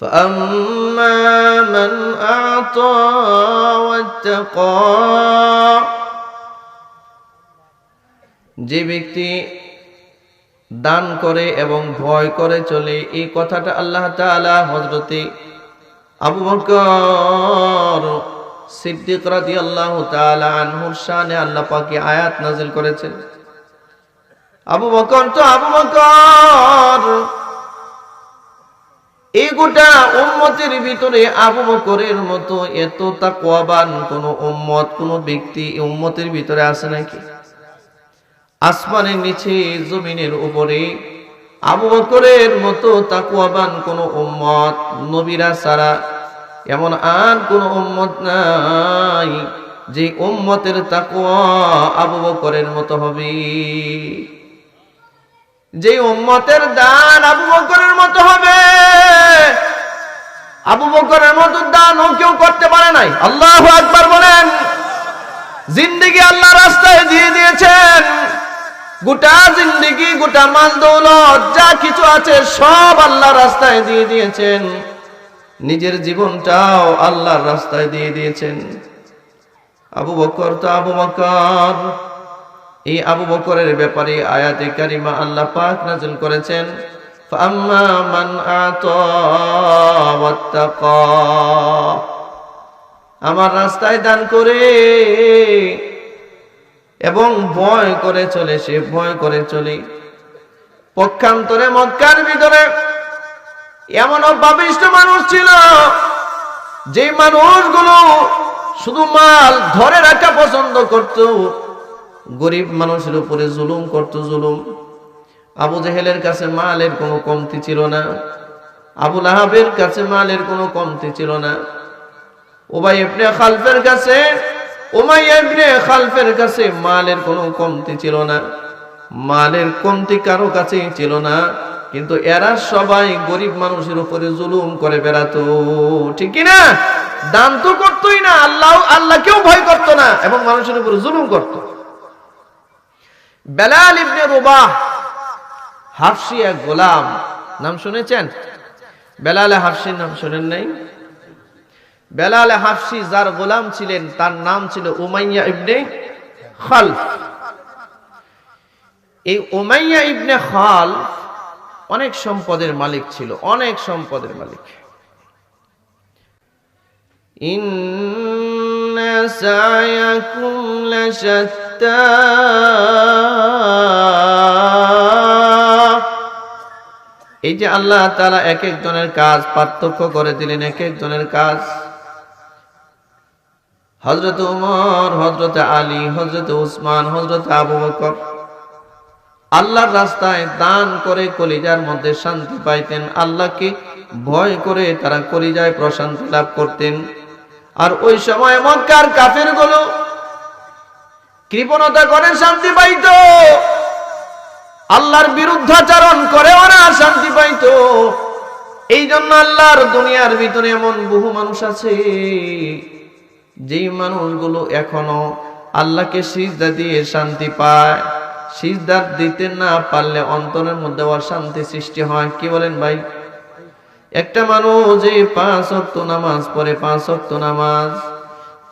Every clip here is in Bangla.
فأما من أعطى واتقى যে ব্যক্তি দান করে এবং ভয় করে চলে, এই কথাটা আল্লাহ তাআলা হযরতে আবু বকর সিদ্দিক রাদিয়াল্লাহু তাআলা আনহুর শানে আল্লাহ পাক আয়াত নাযিল করেছেন। আবু বকর এই গোটা উম্মতের ভিতরে আবু বকরের মতো এত তাকওয়াবান কোন উম্মত, কোন ব্যক্তি এই উম্মতের ভিতরে আছে নাকি? আসমানের নিচে জমিনের উপরে আবু বকরের মতো তাকওয়াবান কোন উম্মত নবীরা ছাড়া এমন আর কোন উম্মত নাই যে উম্মতের তাকওয়া আবু বকরের মতো হবে, যে উম্মতের দান আবু বকরের মতো হবে। আবু বকরের মতো দান ও কেউ করতে পারে নাই। আল্লাহু আকবার বলেন। জিন্দেগি আল্লাহ রাস্তায় দিয়ে দিয়েছেন, গোটা জিন্দেগি, গোটা মাল দৌলত যা কিছু আছে সব আল্লাহর রাস্তায় দিয়ে দিয়েছেন, নিজের জীবনটাও আল্লাহর রাস্তায় দিয়ে দিয়েছেন। আবু বকর তো আবু বকর। এই আবু বকরের ব্যাপারে আয়াতে কারিমা আল্লাহ পাক নাযিল করেছেন, ফাআম্মা মান আতা ওয়াত্তাকা, আমার রাস্তায় দান করে এবং ভয় করে চলে, সে ভয় করে চলে। পক্ষান্তরে মক্কার ভিতরে এমন পাপিষ্ঠ মানুষ ছিল, যে মানুষগুলো শুধু মাল ধরে রাখা পছন্দ করত, গরিব মানুষের উপরে জুলুম করত, জুলুম। আবু জেহেলের কাছে মালের কোনো কমতি ছিল না, আবু লাহাবের কাছে মালের কোনো কমতি ছিল না, উবাই ইবনে খালফের কাছে, উমাইয়া ইবনে খালফের কাছে মালের কোনো কমতি ছিল না, মালের কমতি কারো কাছেই ছিল না। কিন্তু এরা সবাই গরিব মানুষের উপরে জুলুম করে বেড়াতো, ঠিক কি না? দান তো করতোই না, আল্লাহকেও ভয় করতো না এবং মানুষের উপরে জুলুম করতো। বেলাল ইবনে রবাহ হাফসি এক গোলাম, নাম শুনেছেন? বেলাল হাফসির নাম শুনেন নাই? বেলাল হাফসি যার গোলাম ছিলেন তার নাম ছিল উমাইয়া ইবনে খালফ। এই উমাইয়া ইবনে খালফ অনেক সম্পদের মালিক ছিল, অনেক সম্পদের মালিক। ইন্না সায়াকুম লাশাত্তা, এই যে আল্লাহ তাআলা এক একজনের কাজ পার্থক্য করে দিলেন, এক একজনের কাজ। হযরত ওমর, হযরত আলী, হযরত উসমান, হযরত আবু বকর আল্লাহর রাস্তায় দান করে কলিজার মধ্যে শান্তি পাইতেন, আল্লাহকে ভয় করে তারা কলিজায় প্রশান্তি লাভ করতেন। আর ওই সময় মক্কার কাফেরগুলো কৃপণতা করে শান্তি পাইত, আল্লাহর বিরুদ্ধাচরণ করে ওরা শান্তি পাইত। এই জন্য আল্লাহর দুনিয়ার ভিতরে এমন বহু মানুষ আছে, যেই মানুষগুলো এখনো আল্লাহকে সিজদা দিয়ে শান্তি পায়। সিজদা দিতে না পারলে অন্তরের মধ্যে অশান্তি সৃষ্টি হয়। কি বলেন ভাই? একটা মানুষ যে 5 ওয়াক্ত নামাজ পড়ে, 5 ওয়াক্ত নামাজ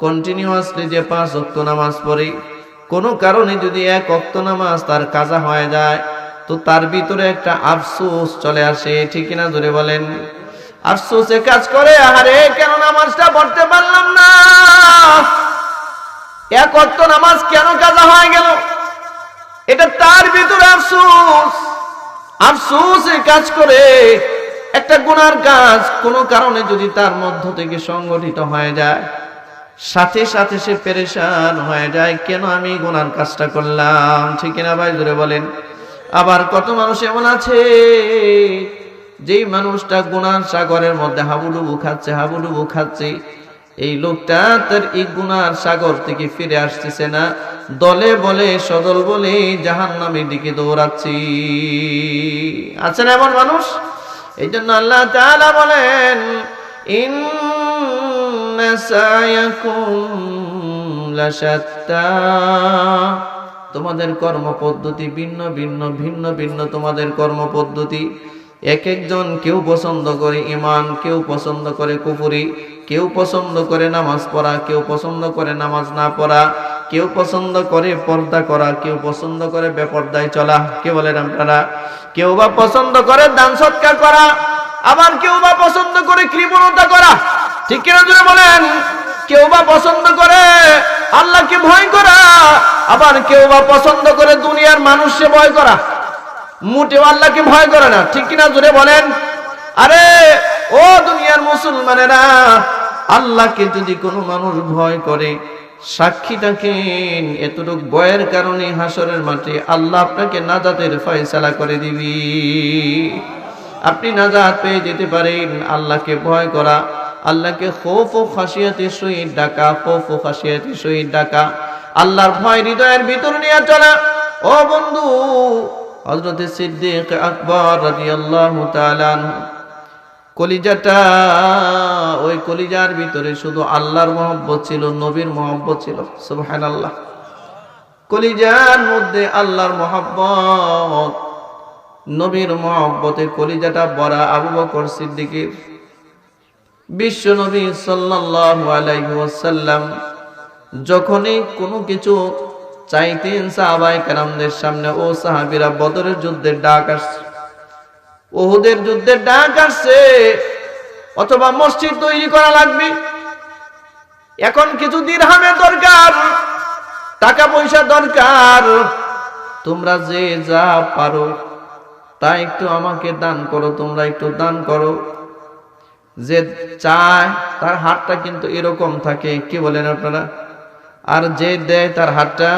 কন্টিনিউয়াসলি যে 5 ওয়াক্ত নামাজ পড়ে, কোনো কারণে যদি 1 ওয়াক্ত নামাজ তার কাজা হয়ে যায়, তো তার ভিতরে একটা আফসোস চলে আসে, ঠিক কিনা জোরে বলেন? আফসোসে কাজ করে, আরে কেন নামাজটা পড়তে পারলাম না, 1 ওয়াক্ত নামাজ কেন কাজা হয়ে গেল, এটা তার ভিতরে আফসোস। আফসোসে কাজ করে। একটা গুনার কাজ কোনো কারণে যদি তার মধ্য থেকে সংগঠিত হয়ে যায়, সাথে সাথে সে পেরেশান হয়ে যায়, কেন আমি গুনার কাজটা করলাম, ঠিক না ভাই জোরে বলেন? আবার কত মানুষ এমন আছে, যেই মানুষটা গুনার সাগরের মধ্যে হাবুডুবু খাচ্ছে, হাবুডুবু খাচ্ছে, এই লোকটা তার এই গুনার সাগর থেকে ফিরে আসতেছে না, দলে বলে সদল বলে জাহান্নামের দিকে দৌড়াচ্ছি। আছে না এমন মানুষ? এই জন্য আল্লাহ তাআলা বলেন, ইন্না সায়াকুম লাশাত্তা, তোমাদের কর্ম পদ্ধতি ভিন্ন ভিন্ন, ভিন্ন ভিন্ন তোমাদের কর্ম পদ্ধতি। এক একজন, কেউ পছন্দ করে ঈমান, কেউ পছন্দ করে কুফরি, কেউ পছন্দ করে নামাজ পড়া, কেউ পছন্দ করে নামাজ না পড়া, কেউ পছন্দ করে পর্দা করা, কেউ পছন্দ করে বেপর্দায় চলা। কে বলেন আপনারা? কেউ বা পছন্দ করে দান সৎকার করা, আবার কেউ বা পছন্দ করে কৃপণতা করা। ঠিক কিনা জোরে বলেন? কেউ বা পছন্দ করে আল্লাহকে ভয় করা, আবার কেউ বা পছন্দ করে দুনিয়ার মানুষকে ভয় করা, মোটেও আল্লাহকে ভয় করে না। ঠিক কিনা জোরে বলেন? আরে ও দুনিয়ার মুসলমানেরা, আল্লাহকে যদি কোনো মানুষ ভয় করে, সাক্ষী থাকেন এতটুকু ভয়ের কারণে হাসরের মাঠে আল্লাহ আপনাকে নাজাতের ফয়সালা করে দিবি। আপনি নাজাত পেয়ে যেতে পারেন। আল্লাহকে ভয় করা, আল্লাহকে খৌফ ও খাশিয়াতের সহিত ডাকা, খৌফ ও খাশিয়াতের সহিত ডাকা, আল্লাহর ভয় হৃদয়ের ভিতর নিয়ে চলা। ও বন্ধু, হযরত সিদ্দিক আকবর রাদিয়াল্লাহু তাআলা আনহু কলিজাটা, ওই কলিজার ভিতরে শুধু আল্লাহর মহব্বত ছিল, নবীর মহব্বত ছিল। সুবহানাল্লাহ। কলিজার মধ্যে আল্লাহর মহব্বত, নবীর মহব্বতে কলিজাটা ভরা আবু বকর সিদ্দিকের। বিশ্ব নবী সাল্লাল্লাহু আলাইহি ওয়াসাল্লাম যখনই কোনো কিছু চাইতেন সাহাবায়ে কেরামদের সামনে, ও সাহাবীরা, বদরের যুদ্ধের ডাক আসছে, উহুদের যুদ্ধের ডাক আসছে, অথবা মসজিদ তৈরি করা লাগবে, এখন কিছু দিরহামের দরকার, টাকা পয়সা দরকার, তোমরা যে যা পারো তা একটু আমাকে দান করো, তোমরা একটু দান করো। যে চায় তার হাতটা কিন্তু এরকম থাকে, কি বলেন আপনারা? আর যে দেয় তার হাতটা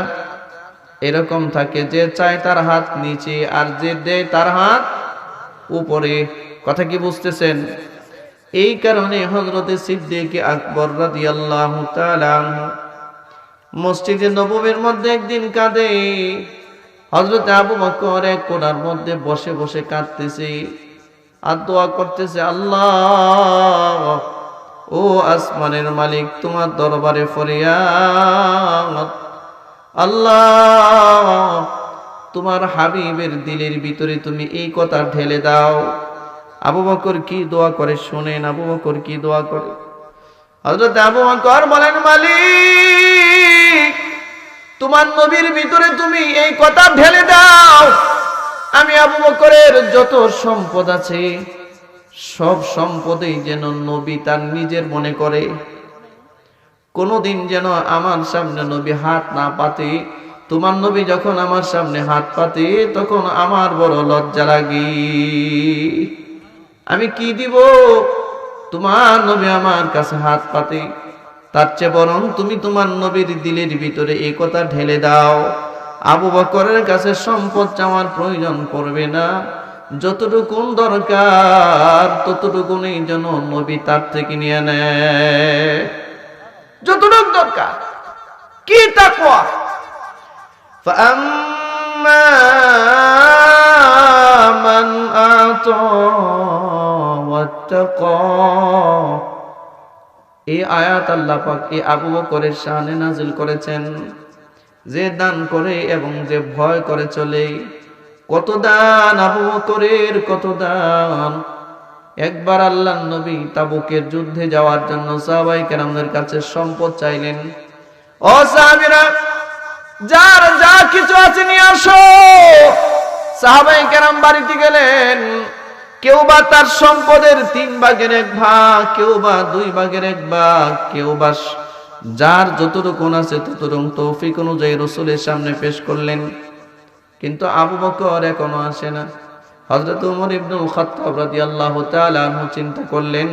এরকম থাকে। যে চায় তার হাত নিচে, আর যে দেয় তার হাত উপরে। কথা কি বুঝতেছেন? এই কারণে হযরত সিদ্দিক আকবর রাদিয়াল্লাহু তাআলা আনহু মসজিদে নববীর মধ্যে একদিন কাঁদে। হযরত আবু বকর এক কোণার মধ্যে বসে বসে কাঁদতেছে আর দোয়া করতেছে, আল্লাহ, ও আসমানের মালিক, তোমার দরবারে ফরিয়াদ, আল্লাহ, তোমার হাবিবের দিলের ভিতরে তুমি এই কথা ঢেলে দাও। আবু বকর কি দোয়া করে শুনেন। আবু বকর কি দোয়া করে? হযরত আবু বকর বলেন, মালিক, তোমার নবীর ভিতরে তুমি এই কথা ঢেলে দাও। আমি আবু বকরের যত সম্পদ আছে সব সম্পদেই যেন নবী তার নিজের মনে করে। কোনদিন যেন আমার সামনে নবী হাত না পাতে। তোমার নবী যখন আমার সামনে হাত পাতে তখন আমার বড় লজ্জা লাগে। আমি কি দিব? তোমার নবী আমার কাছে হাত পাতে, তার চেয়ে বরং তুমি তোমার নবীর দিলের ভিতরে এই কথা ঢেলে দাও। আবু বকরের কাছে সম্পদ চাওয়ার প্রয়োজন পড়বে না, যতটুকু দরকার ততটুকুই যেন নবী তার থেকে নিয়ে নেয়। যতটুকু দরকার। কি তাকওয়া? فَأَمَّا مَنْ أَعْطَى وَاتَّقَى। এই আয়াত আল্লাহ পাক এই আবু বকরের শানে নাজিল করেছেন। যে দান করে এবং যে ভয় করে চলে। কত দান আবু বকরের, কত দান! একবার আল্লাহর নবী তাবুকের যুদ্ধে যাওয়ার জন্য সাহাবায়ে কেরামদের কাছে সম্পদ চাইলেন। ও সাহাবীরা, যার যা কিছু আছে নিয়ে আসো। সাহাবায়ে কেরাম বাড়িতে গেলেন। কেউ বা তার সম্পদের 3 ভাগের 1 ভাগ, কেউ বা 2 ভাগের 1 ভাগ, কেউ বা যার যতটুকু আছে ততটুকু তৌফিক অনুযায়ী রাসূলের সামনে পেশ করলেন। কিন্তু আবু বকর এখনো আসে না। হযরত ওমর ইবনুল খাত্তাব রাদিয়াল্লাহু তাআলা আনহু চিন্তা করলেন,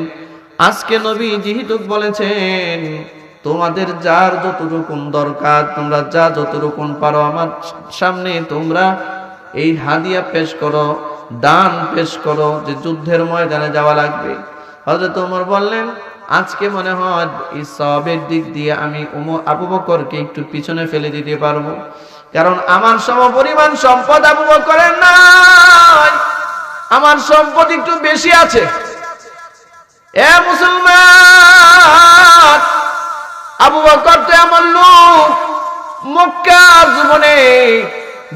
আজকে নবী যেহেতু বলেছেন তোমাদের যার যতটুকু দরকার, তোমরা যা যতটুকু পারো আমার সামনে তোমরা এই হাদিয়া পেশ করো, দান পেশ করো, যে যুদ্ধের ময়দানে যাওয়া লাগবে। হযরত ওমর বললেন, আজকে মনে হয় এই সওয়াবের দিক দিয়ে আমি আবু বকরকে একটু পিছনে ফেলে দিতে পারবো, কারণ আমার সমপরিমাণ সম্পদ আবু বকরের নাই, আমার সম্পদ একটু বেশি আছে। এ মুসলমান, আবু বকর তো এমন লোক, মক্কার জীবনে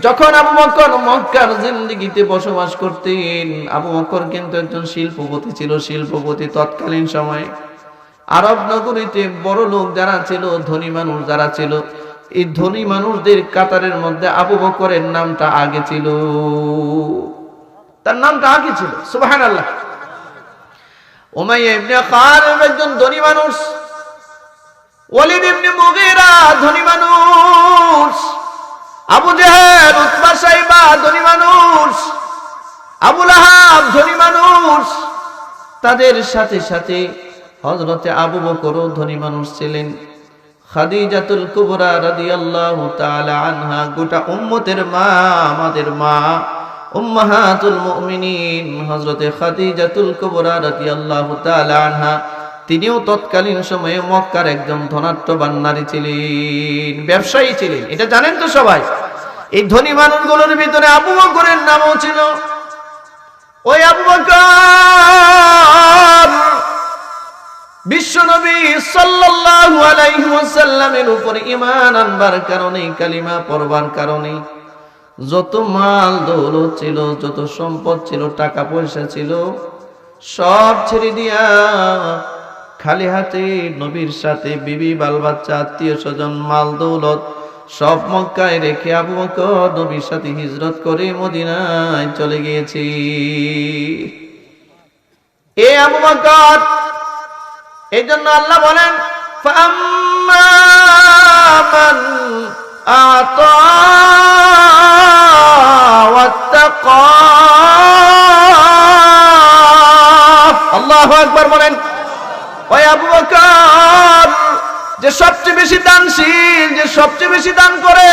যখন আবু বকর মক্কার জিন্দেগিতে বসবাস করতেন, আবু বকর কিন্তু একজন শিল্পপতি ছিল, শিল্পপতি তৎকালীন সময়ে। আরব নগরীতে বড় লোক যারা ছিল, ধনী মানুষ যারা ছিল, এই ধনী মানুষদের কাতারের মধ্যে আবু বকরের নামটা আগে ছিল, তার নামটা আগে ছিল। সুবহানাল্লাহ। উমাইয়া ইবনে খালিদ একজন ধনী মানুষ, ওয়ালিদ ইবনে মুগীরা ধনী মানুষ, আবু জেহেল উতবা সাইবা ধনী মানুষ, আবু লাহাব ধনী মানুষ, তাদের সাথে সাথে হযরতে আবু বকরও ধনী মানুষ ছিলেন। খাদিজাতুল কুবরা রাদিয়াল্লাহু তাআলা আনহা, গোটা উম্মতের মা, আমাদের মা, উম্মাহাতুল মুমিনিন হযরতে খাদিজাতুল কুবরা রাদিয়াল্লাহু তাআলা আনহা, তিনিও তৎকালীন সময়ে মক্কার একজন ধনাঢ্যবান নারী ছিলেন, ব্যবসায়ী ছিলেন। এটা জানেন তো সবাই। এই ধনী মানুষগুলোর ভিতরে আবু বকরের নামও ছিল। ওই আবু বকর বিশ্বনবী সাল্লাল্লাহু আলাইহি ওয়াসাল্লামের উপরে ঈমান আনবার কারণে, কালিমা পড়বার কারণে যত মাল দৌলত ছিল, যত সম্পদ ছিল, টাকা পয়সা ছিল, সব ছেড়ে দিয়া খালি হাতে নবীর সাথে বিবি বাল বাচ্চা আত্মীয় স্বজন মাল দৌলত সব মক্কায় রেখে আবু বকর নবীর সাথে হিজরত করে মদিনায় চলে গিয়েছে। এ আবু বকর, এই জন্য আল্লাহ বলেন ফাম্মা মান আতা ওয়াত্তাকা, আল্লাহু আকবার বলেন। ওই আবু বকর যে সবচেয়ে বেশি দানশীল, যে সবচেয়ে বেশি দান করে,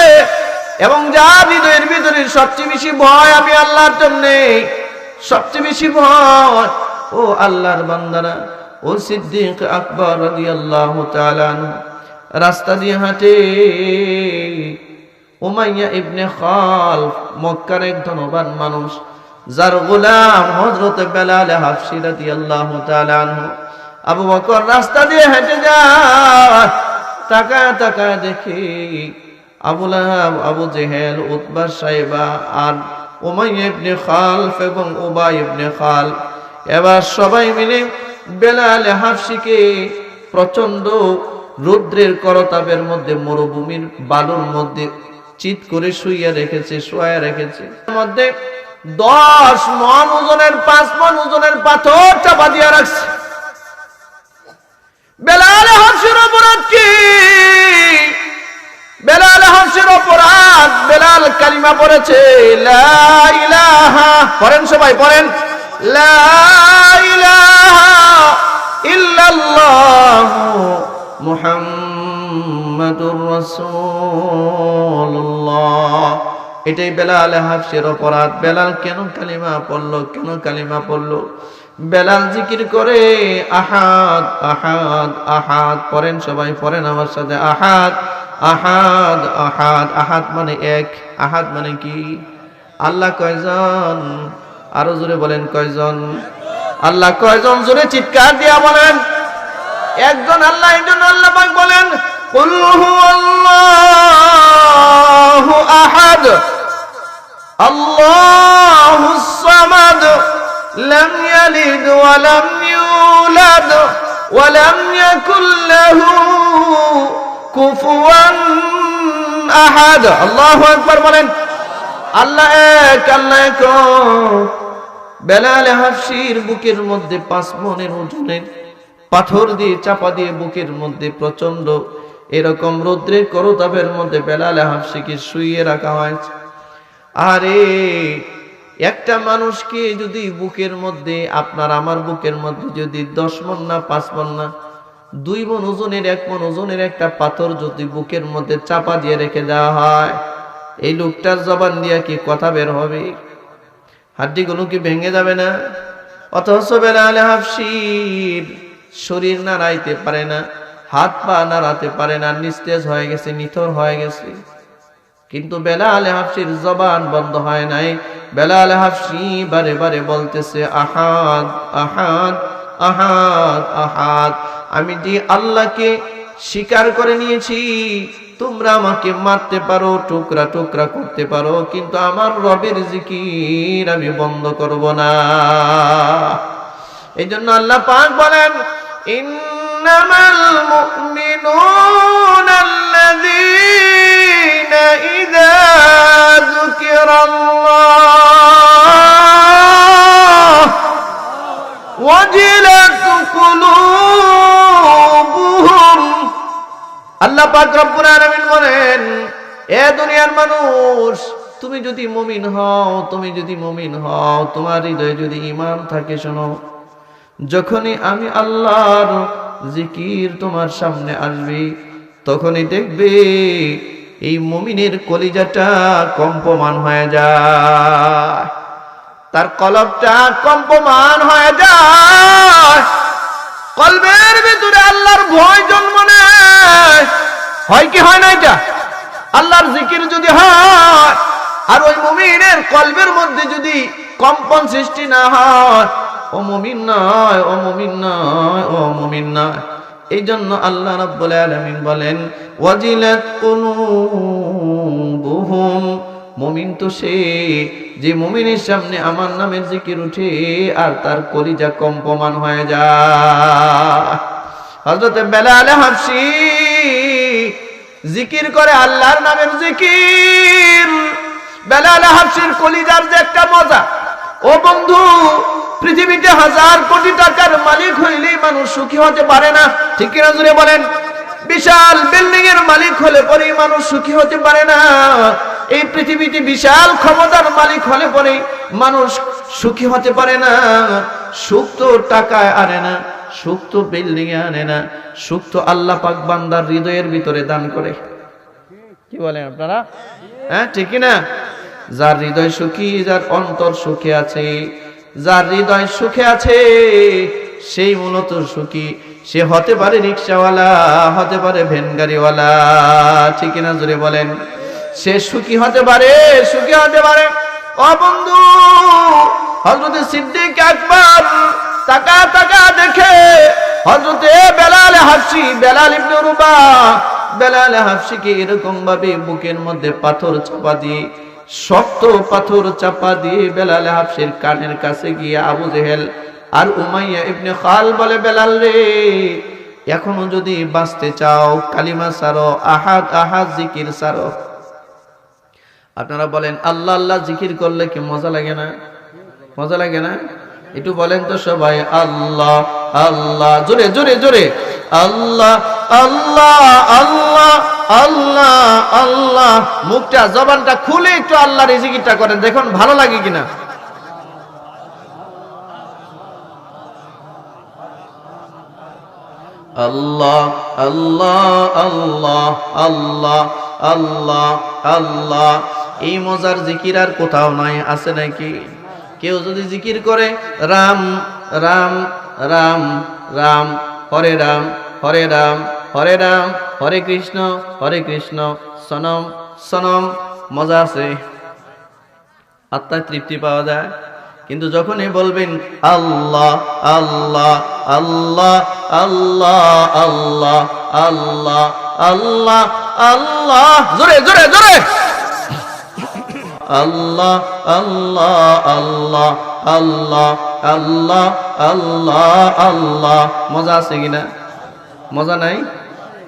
এবং যার হৃদয়ের ভিতরে সবচেয়ে বেশি ভয় আমি আল্লাহর জন্য, সবচেয়ে বেশি ভয়, ও আল্লাহর বান্দারা, ও সিদ্দিক আকবর রাদিয়াল্লাহু তাআলা আনহু রাস্তা দিয়ে হাঁটে। উমাইয়া ইবনে খালফ মক্কার এক ধনবান মানুষ, যার গোলাম হযরত বেলাল হাবশী রাদিয়াল্লাহু তাআলা আনহু। আবু বকর রাস্তা দিয়ে হেঁটে যায়, তাকায় তাকায় দেখে আবু লাহাব, আবু জেহেল, উতবা সাইবা আর উমাইয়া ইবনে খালফ এবং উবাই ইবনে খালফ এবার সবাই মিলে বেলাল হাবশীকে প্রচন্ড রৌদ্রের করতাপের মধ্যে, মরুভূমির বালুর মধ্যে চিৎ করে শুইয়া রেখেছে, শোয়া রেখেছে। মধ্যে 10 মণ ওজনের, 5 মণ ওজনের পাথর চাপা দিয়া রাখছে। বেলাল হাবশীর অপরাধ কি? বেলাল হাবশীর অপরাধ, বেলাল কালিমা পড়েছে, লা ইলাহা, পড়েন সবাই পড়েন, লা ইলাহা ইল্লাল্লাহু মুহাম্মাদুর রাসূলুল্লাহ। এটাই বেলাল হাবশীর অপরাধ। বেলাল কেন কালিমা পড়লো? কেন কালিমা পড়লো? বেলাল জিকির করে আহাদ আহাদ আহাদ, পড়েন সবাই পড়েন আমার সাথে, আহাদ আহাদ আহাদ। আহাদ মানে এক, আহাদ মানে কি? আল্লাহ কয়জন? আরো জোরে বলেন কয়জন? আল্লাহ কয়জন? জোরে চিৎকার দিয়া বলেন একজন আল্লাহ। এই জন্য আল্লাহ পাক বলেন কুল হুয়াল্লাহু আহাদ আল্লাহুস সামাদ লাম ইয়ালিদ ওয়া লাম ইউলাদ ওয়া লাম ইয়াকুল লাহু কুফুয়ান আহাদ। আল্লাহু আকবার বলেন। আল্লাহ এক, আল্লাহ এক। বেলাল হাবশীর বুকের মধ্যে 5 মণের ওজনের পাথর দিয়ে চাপা দিয়ে বুকের মধ্যে প্রচন্ড এরকম রৌদ্রের করতাপের মধ্যে বেলাল হাবশীকে শুইয়ে রাখা হয়েছে। আরে একটা মানুষকে যদি বুকের মধ্যে, আপনার আমার বুকের মধ্যে যদি 10 মণ না 5 মণ না 2 মণ ওজনের, 1 মণ ওজনের একটা পাথর যদি বুকের মধ্যে চাপা দিয়ে রেখে দেওয়া হয়, এই লোকটার জবান দিয়ে কি কথা বের হবে? হাড্ডিগুলো কি ভেঙে যাবে না? অথচ বেলাল হাবশীর শরীর নাড়াইতে পারে না, হাত পা নাড়াতে পারে না, নিস্তেজ হয়ে গেছে, নিথর হয়ে গেছে, কিন্তু বেলাল হাবশীর জবান বন্ধ হয় নাই। বেলাল হাবশী বারে বারে বলতেছে আহাদ আহাদ আহাদ আহাদ। আমি যে আল্লাহকে স্বীকার করে নিয়েছি তোমরা আমাকে মারতে পারো, টুকরা টুকরা করতে পারো, কিন্তু আমার রবের জিকির আমি বন্ধ করব না। এই জন্য আল্লাহ পাক বলেন, ইন্নামাল মুমিনুনা আল্লাযীনা ইযা যুকিরাল্লাহ ওয়াজিলাত কুলুবুহুম। আল্লাহ পাক রব্বুল আলামিন বলেন, এ দুনিয়ার মানুষ, তুমি যদি মুমিন হও, তুমি যদি মুমিন হও, তোমার হৃদয়ে যদি ঈমান থাকে, শোনো, যখনই আমি আল্লাহর জিকির তোমার সামনে আসবে, তখনই দেখবে এই মুমিনের কলিজাটা কম্পমান হয়ে যায়, তার কলবটা কম্পমান হয়ে যায়, কলবের ভিতরে আল্লাহর ভয় জন্ম নেয়। হয় কি হয় না? এটা আল্লাহর জিকির যদি হয় আর ওই মুমিনের কলবের মধ্যে যদি কম্পন সৃষ্টি না হয়, ও মুমিন নয়, ও মুমিন নয়, ও মুমিন নয়। এই জন্য আল্লাহ রাব্বুল আলামিন বলেন, ওয়াজিলাত কুলুবুহুম। মুমিন তো সে যে মুমিনের সামনে আমার নামের জিকির উঠে আর তার কলিজা কম্পমান হয়ে যায়। হযরত বেলাল হাবশী জিকির করে আল্লাহর নামের জিকির। বেলাল হাবশীর কলিজার যে একটা মজা, ও বন্ধু, পৃথিবীতে 1000 কোটি টাকার মালিক হইলেই মানুষ সুখী হতে পারে না, ঠিক কিনা জোরে বলেন? বিশাল বিল্ডিং এর মালিক হলে পরে মানুষ সুখী হতে পারে না। এই পৃথিবীতে বিশাল ক্ষমতার মালিক হলে পরে মানুষ সুখী হতে পারে না। সুখ তো টাকায় আনে না, সুখ তো বিল্ডিং এ আনে না, সুখ তো আল্লাহ পাক বান্দার হৃদয়ের ভিতরে দান করে। কি বলেন আপনারা? হ্যাঁ, ঠিক না? যার হৃদয় সুখী, যার অন্তর সুখে আছে, যার হৃদয় সুখে আছে, সেই মূলত সুখী। সে হতে পারে রিকশাওয়ালা, হতে পারে ভ্যান গাড়িওয়ালা, ঠিক না জোরে বলেন? সে সুখী হতে পারে, সুখী হতে পারে। ও বন্ধু, হযরত সিদ্দিক আকবর তাকা তাকা দেখে হযরত বেলাল হাবশী, বেলাল ইবনে রুবাহ, বেলাল হাবশীকে এরকম ভাবে বুকের মধ্যে পাথর চাপা দিয়ে, শক্ত পাথর চাপা দিয়ে বেলাল হাবশীর কানের কাছে গিয়ে আবু জেহেল আর উমাইয়া ইবনে খাল বলে, বেলাল রে, এখনো যদি বাঁচতে চাও কালিমা ছাড়ো, আহাদ আহাদ জিকির ছাড়ো। আপনারা বলেন, আল্লাহ আল্লাহ জিকির করলে কি মজা লাগে না? মজা লাগে না? একটু বলেন তো সবাই, আল্লাহ আল্লাহ, জোরে জোরে জোরে, আল্লাহ আল্লাহ আল্লাহ আল্লাহ আল্লাহ। মুখটা, জবানটা খুলে একটু আল্লাহর জিকিরটা করেন, দেখুন ভালো লাগে কিনা। আল্লাহ আল্লাহ আল্লাহ আল্লাহ আল্লাহ আল্লাহ। এই মজার জিকির আর কোথাও নাই, আছে নাকি? কেউ যদি জিকির করে রাম রাম রাম রাম, হরে রাম হরে রাম হরে রাম, হরে কৃষ্ণ সনম সনম, মজা আছে, আত্মায় তৃপ্তি পাওয়া যায়। কিন্তু যখনই বলবেন আল্লাহ আল্লাহ আল্লাহ আল্লাহ আল্লাহ আল্লাহ আল্লাহ আল্লাহ, জোরে জোরে জোরে, আল্লাহ আল্লাহ আল্লাহ আল্লাহ আল্লাহ আল্লাহ আল্লাহ, মজা আছে কিনা? মজা নাই?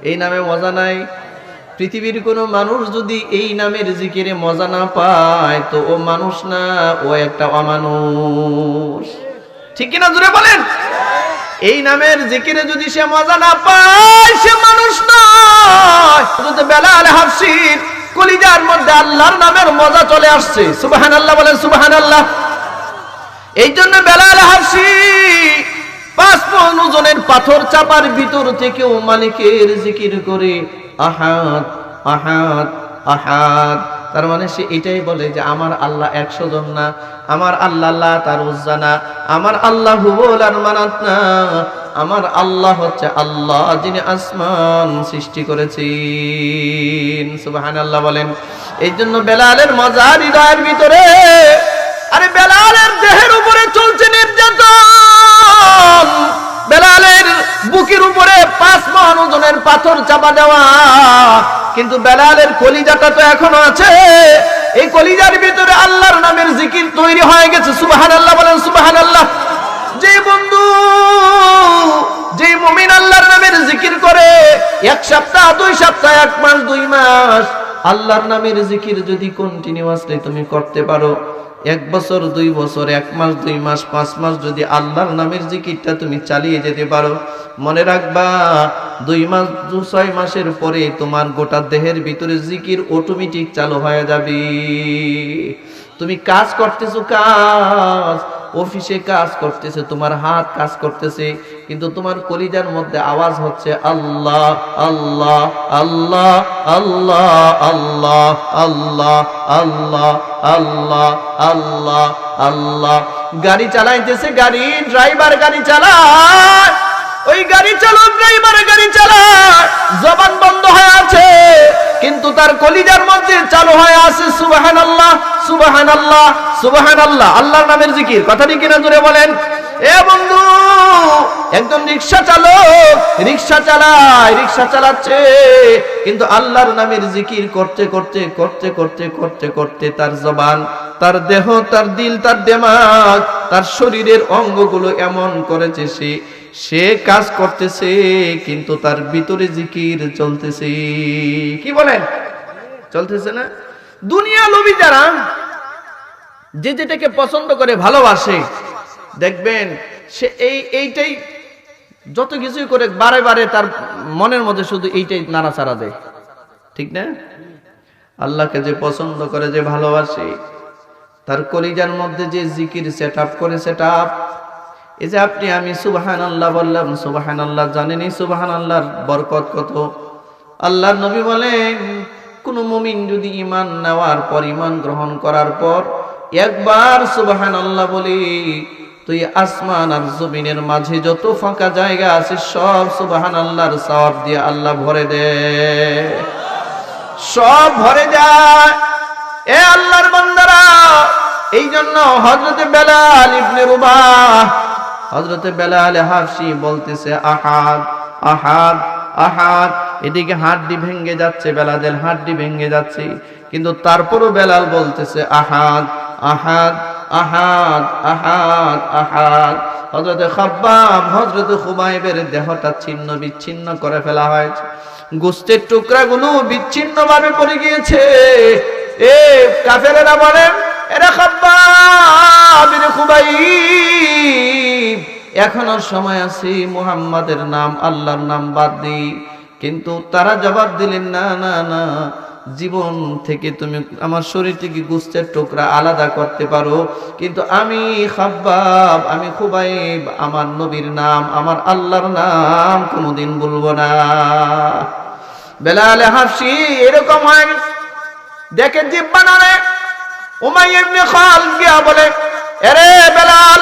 এই নামে মজা নাই। পৃথিবীর কোন মানুষ যদি এই নামের জিকিরে মজা না পায়, তো ও মানুষ না, ও একটা অমানুষ, ঠিক কিনা জোরে বলেন? এই নামের জিকিরে যদি সে মজা না পায়, সে মানুষ নয়। হযরত বেলাল হাবশীর কলিজার মধ্যে আল্লাহর নামের মজা চলে আসছে, সুবহানাল্লাহ বলেন, সুবহানাল্লাহ। এই জন্য বেলাল হাবশী 5 পন ওজনের পাথর চাপার ভিতর থেকেও মালিকের জিকির করে আহাদ আহাদ আহাদ। তার মানে সে এটাই বলে যে আমার আল্লাহ 100 জন না, আমার আল্লাহ লাত আর উজ্জা না, আমার আল্লাহ হুবল আর মানাত না, আমার আল্লাহ হচ্ছে আল্লাহ যিনি আসমান সৃষ্টি করেছেন, সুবহানাল্লাহ বলেন। এই জন্য বেলালের মজা হৃদয়ের ভিতরে। আরে বেলালের দেহের উপরে চলছে নির্যাতন, বেলালের বুকের উপরে 5 মণ ওজনের পাথর চাপা দেওয়া, কিন্তু বেলালের কলিজাটা তো এখনো আছে। এই কলিজার ভিতরে আল্লাহর নামের জিকির তৈরি হয়ে গেছে। সুবহানাল্লাহ বলেন সুবহানাল্লাহ। যে বন্ধু, যে মুমিন আল্লাহর নামের জিকির করে 1 সপ্তাহ 2 সপ্তাহ 1 মাস 2 মাস আল্লাহর নামের জিকির যদি কন্টিনিউয়াসলি তুমি করতে পারো, 1 বছর 2 বছর 1 মাস 2 মাস 5 মাস যদি আল্লাহর নামের জিকিরটা তুমি চালিয়ে যেতে পারো, মনে রাখবা 2 মাস 6 মাসের পরে তোমার গোটা দেহের ভিতরে জিকির অটোমেটিক চালু হয়ে যাবে। তুমি কাজ করতেছো, কাজ অফিসে কাজ করতেছে, তোমার হাত কাজ করতেছে, কিন্তু তোমার কলিজার মধ্যে আওয়াজ হচ্ছে আল্লাহ আল্লাহ আল্লাহ আল্লাহ আল্লাহ আল্লাহ আল্লাহ আল্লাহ আল্লাহ আল্লাহ। গাড়ি চালাইতেছে, গাড়ি ড্রাইভার গাড়ি চালায়, ওই গাড়ি চালক ড্রাইভার গাড়ি চালায়, জবান বন্ধ হয়ে আছে, কিন্তু তার কলিজার মধ্যে চালু হয়ে আছে সুবহানাল্লাহ সুবহানাল্লাহ সুবহানাল্লাহ, আল্লাহর নামের জিকির। কথা ঠিক কিনা জোরে বলেন। এ বন্ধু, একদম রিকশা চালক রিকশা চালায়, রিকশা চালাচ্ছে, কিন্তু আল্লাহর নামের জিকির করতে করতে করতে করতে করতে করতে তার জবান, তার দেহ, তার দিল, তার দিমাগ, তার শরীরের অঙ্গগুলো এমন করেছে সে কাজ করতেছে, কিন্তু তার ভিতরে জিকির চলতেছে। কি বলেন? চলতেছে না? দুনিয়া লোভী যারা, যে যেটাকে পছন্দ করে ভালোবাসে, দেখবেন সে এইটাই যত কিছুই করে বারে বারে তার মনের মধ্যে শুধু এইটাই নাড়াচাড়া দেয়, ঠিক না? আল্লাহকে যে পছন্দ করে, যে ভালোবাসে, তার কলিজার মধ্যে যে জিকির সেট আপ করে, সেট আপ, এই যে আপনি আমি সুবহানাল্লাহ বললাম, সুবহানাল্লাহ, জানেনই সুবহানাল্লাহর বরকত কত। আল্লাহর নবী বলেন, কোন মুমিন যদি ঈমান নেওয়ার পর, ঈমান গ্রহণ করার পর একবার সুবহানাল্লাহ বলি, তুই আসমান আর জমিনের মাঝে যত ফাঁকা জায়গা আছে সব সুবহানাল্লাহর সওয়াব দিয়ে আল্লাহ ভরে দেয়, সব ভরে যায়। এ আল্লাহর বান্দারা, এই জন্য হযরতে বেলাল ইবনে রুবাহ, হযরতে বেলাল হাবশী বলতেছে আহাদ আহাদ আহাদ। এদিকে হাড্ডি ভেঙে যাচ্ছে, বেলালের হাড্ডি ভেঙে যাচ্ছে, কিন্তু তারপরও বেলাল বলতেছে আহাদ আহাদ আহাদ আহাদ আহাদ। হযরতে খাব্বাব, হযরতে খুবাইবের দেহটা ছিন্ন বিচ্ছিন্ন করে ফেলা হয়েছে, গোশতের টুকরাগুলো বিচ্ছিন্ন ভাবে পড়ে গিয়েছে। এ কাফেরেরা বলে, এরা খাব্বাব ইবনে খুবাইব, এখনো সময় আছে, মুহাম্মাদের নাম, আল্লাহর নাম বাদ দিই। কিন্তু তারা জবাব দিলেন, না না না, জীবন থেকে তুমি আমার শরীর থেকে গোশতের টুকরা আলাদা করতে পারো, কিন্তু আমি খাব্বাব, আমি খুবাইব, আমার নবীর নাম, আমার আল্লাহর নাম কোনোদিন বলবো না। বেলাল হাবশী এরকম হয়, দেখে জিহ্বা নাড়ে। উমাইয়া ইবনে খালদ গিয়া বলে, আরে বেলাল,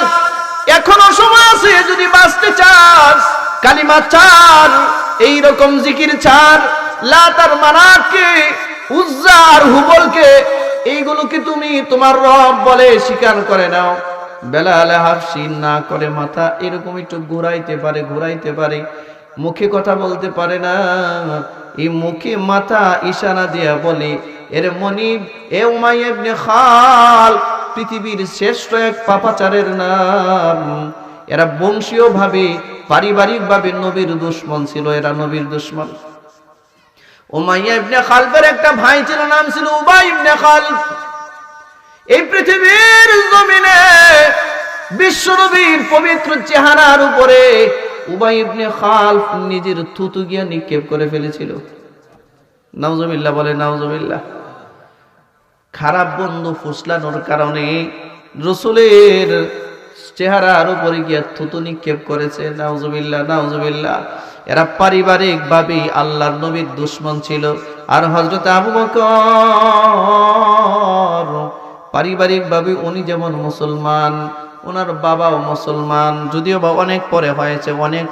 এখনো সময় আছে, যদি বাঁচতে চাস কালিমা চার, এইরকম জিকির চার, লাত আর মানাতকে, উজ্জা আর হুবলকে, এইগুলোকে তুমি তোমার রব বলে স্বীকার করে নাও। বেলাল হাবশী না করে, মাথা এরকম একটু ঘুরাইতে পারে, মুখে কথা বলতে পারে না, এই মুখে মাথা ইশারা দিয়া বলে, এর মনিব, এ উমাইয়া ইবনে খালদ পৃথিবীর শ্রেষ্ঠ এক পাপাচারের নাম। এরা বংশীয় ভাবে, পারিবারিক ভাবে নবীর দুশমন ছিল, এরা নবীর দুশমন। উমাইয়া ইবনে খালদের একটা ভাই ছিল, নাম ছিল উবাই ইবনে খালদ। এই পৃথিবীর জমিনে বিশ্বনবীর পবিত্র চেহারার উপরে উবাই ইবনে খালদ নিজের থুতু গিয়া নিক্ষেপ করে ফেলেছিল। নাউজুবিল্লাহ বলে, নাউজুবিল্লাহ। খারাপ বন্ধু ফুসলানোর কারণে রাসূলের চেহারার উপরে গিয়া থুতু নিক্ষেপ করেছে। নাউজুবিল্লাহ নাউজুবিল্লাহ। এরা পারিবারিক ভাবে আল্লাহর নবীর দুশমন ছিল। আর হযরত আবু বকর পারিবারিক ভাবে উনি যেমন মুসলমান, ওনার বাবাও মুসলমান, যদিও বা অনেক পরে হয়েছে, অনেক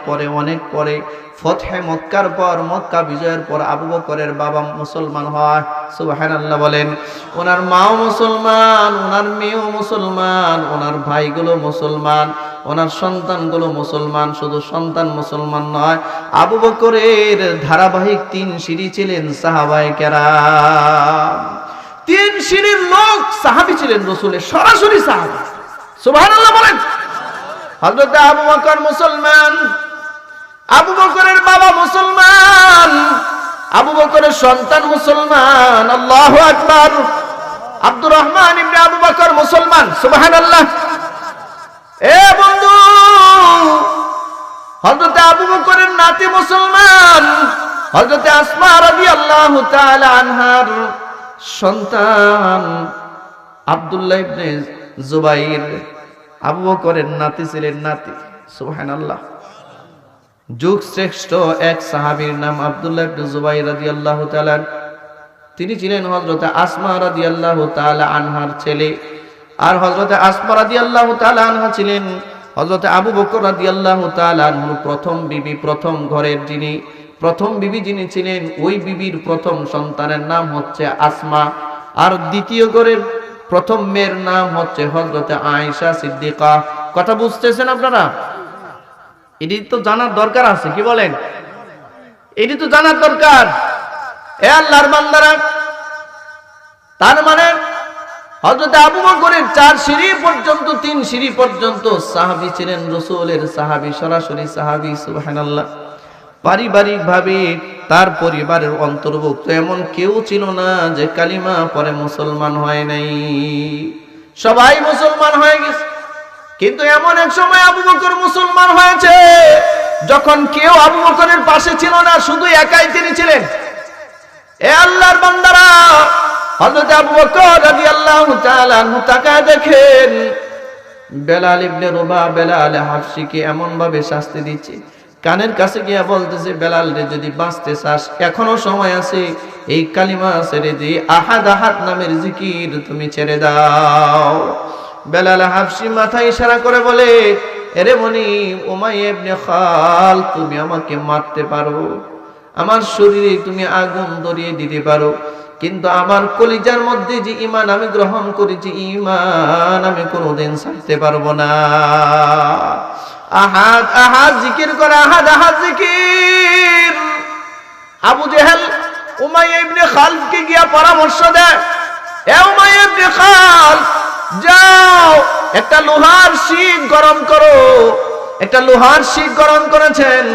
পরে ফতহে মক্কার পর, মক্কা বিজয়ের পর আবু বকরের বাবা মুসলমান হয়। সুবহানাল্লাহ বলেন। ওনার মাও মুসলমান, ওনার মেয়েও মুসলমান, ওনার ভাইগুলো মুসলমান, ওনার সন্তানগুলো মুসলমান। শুধু সন্তান মুসলমান নয়, আবু বকরের ধারাবাহিক 3 সিঁড়ি ছিলেন সাহাবায়ে কেরাম। 3 সিঁড়ির লোক সাহাবী ছিলেন, রাসূলের সরাসরি সাহাবী। সুবহানাল্লাহ বলেন। হযরত আবু বকর মুসলমান, আবু বকরের বাবা মুসলমান, আবু বকরের সন্তান মুসলমান। আল্লাহু আকবার। আব্দুর রহমান ইবনে আবু বকর মুসলমান। সুবহানাল্লাহ। এ বন্ধু, হযরত আবু বকরের নাতি মুসলমান, হযরত আসমা রাদিয়াল্লাহু তাআলা আনহার সন্তান আব্দুল্লাহ ইবনে জুবাইর আবু বকরের নাতি ছিলেন, নাতি। সুবহানাল্লাহ। যুগ শ্রেষ্ঠ এক সাহাবীর নাম আব্দুল্লাহ ইবনে জুবাইর রাদিয়াল্লাহু তাআলা। তিনি ছিলেন হযরত আসমা রাদিয়াল্লাহু তাআলা আনহার ছেলে। আর হযরত আসমা রাদিয়াল্লাহু তাআলা আনহা ছিলেন হযরত আবু বকর রাদিয়াল্লাহু তাআলা আনহুর প্রথম বিবি, প্রথম ঘরের যিনি প্রথম বিবি যিনি ছিলেন, ওই বিবির প্রথম সন্তানের নাম হচ্ছে আসমা। আর দ্বিতীয় ঘরের প্রথম মেয়ের নাম হচ্ছে হযরত আয়েশা সিদ্দিকা। কথা বুঝতেছেন আপনারা? এটি তো জানার দরকার আছে, কি বলেন? এটি তো জানার দরকার। এ আল্লাহর বান্দারা, তার মানে হযরত আবু বকরের 4 সিঁড়ি পর্যন্ত, 3 সিঁড়ি পর্যন্ত সাহাবী ছিলেন, রাসূলের সাহাবী, সরাসরি সাহাবী। সুবহানাল্লাহ। পারিবারিক ভাবে তার পরিবারের অন্তর্ভুক্ত এমন কেউ ছিল না যে কালিমা পরে মুসলমান হয় নাই। সবাই মুসলমান হয়ে গেছে। কিন্তু এমন এক সময় আবু বকর মুসলমান হয়েছে যখন কেউ আবু বকরের পাশে ছিল না, শুধু একাই তিনি ছিলেন। এ আল্লাহর বান্দারা, হযরত আবু বকর রাদিয়াল্লাহু তাআলা আনহু তাকায় দেখেন বেলাল ইবনে রুবাহ, বেলাল হাবশিকে এমন ভাবে শাস্তি দিচ্ছে, কানের কাছে গিয়া বলতেছে, বেলাল রে, যদি বাঁচতে চাস এখনো সময় আছে, এই কালিমা ছেড়ে দিয়ে আহাদ আহাদ নামের জিকির তুমি ছেড়ে দাও। বেলাল হাবশি মাথা ইশারা করে বলে, এরে মনি উমাইয়া ইবনে খাল, তুমি আমাকে মারতে পারো, আমার শরীরে তুমি আগুন ধরিয়ে দিতে পারো, কিন্তু আমার কলিজার মধ্যে যে ঈমান আমি গ্রহণ করেছি, ঈমান আমি কোনোদিন ছাড়তে পারবো না। আহাদ আহাদ জিকির করে, আহাদ আহাদ জিকির। আবু জেহেল উমাইয়া ইবনে খালফকে গিয়া পরামর্শ দেয়, এ উমাইয়া ইবনে খালফ, যাও একটা লোহার শিক গরম করো। একটা লোহার শিক গরম করেছেন।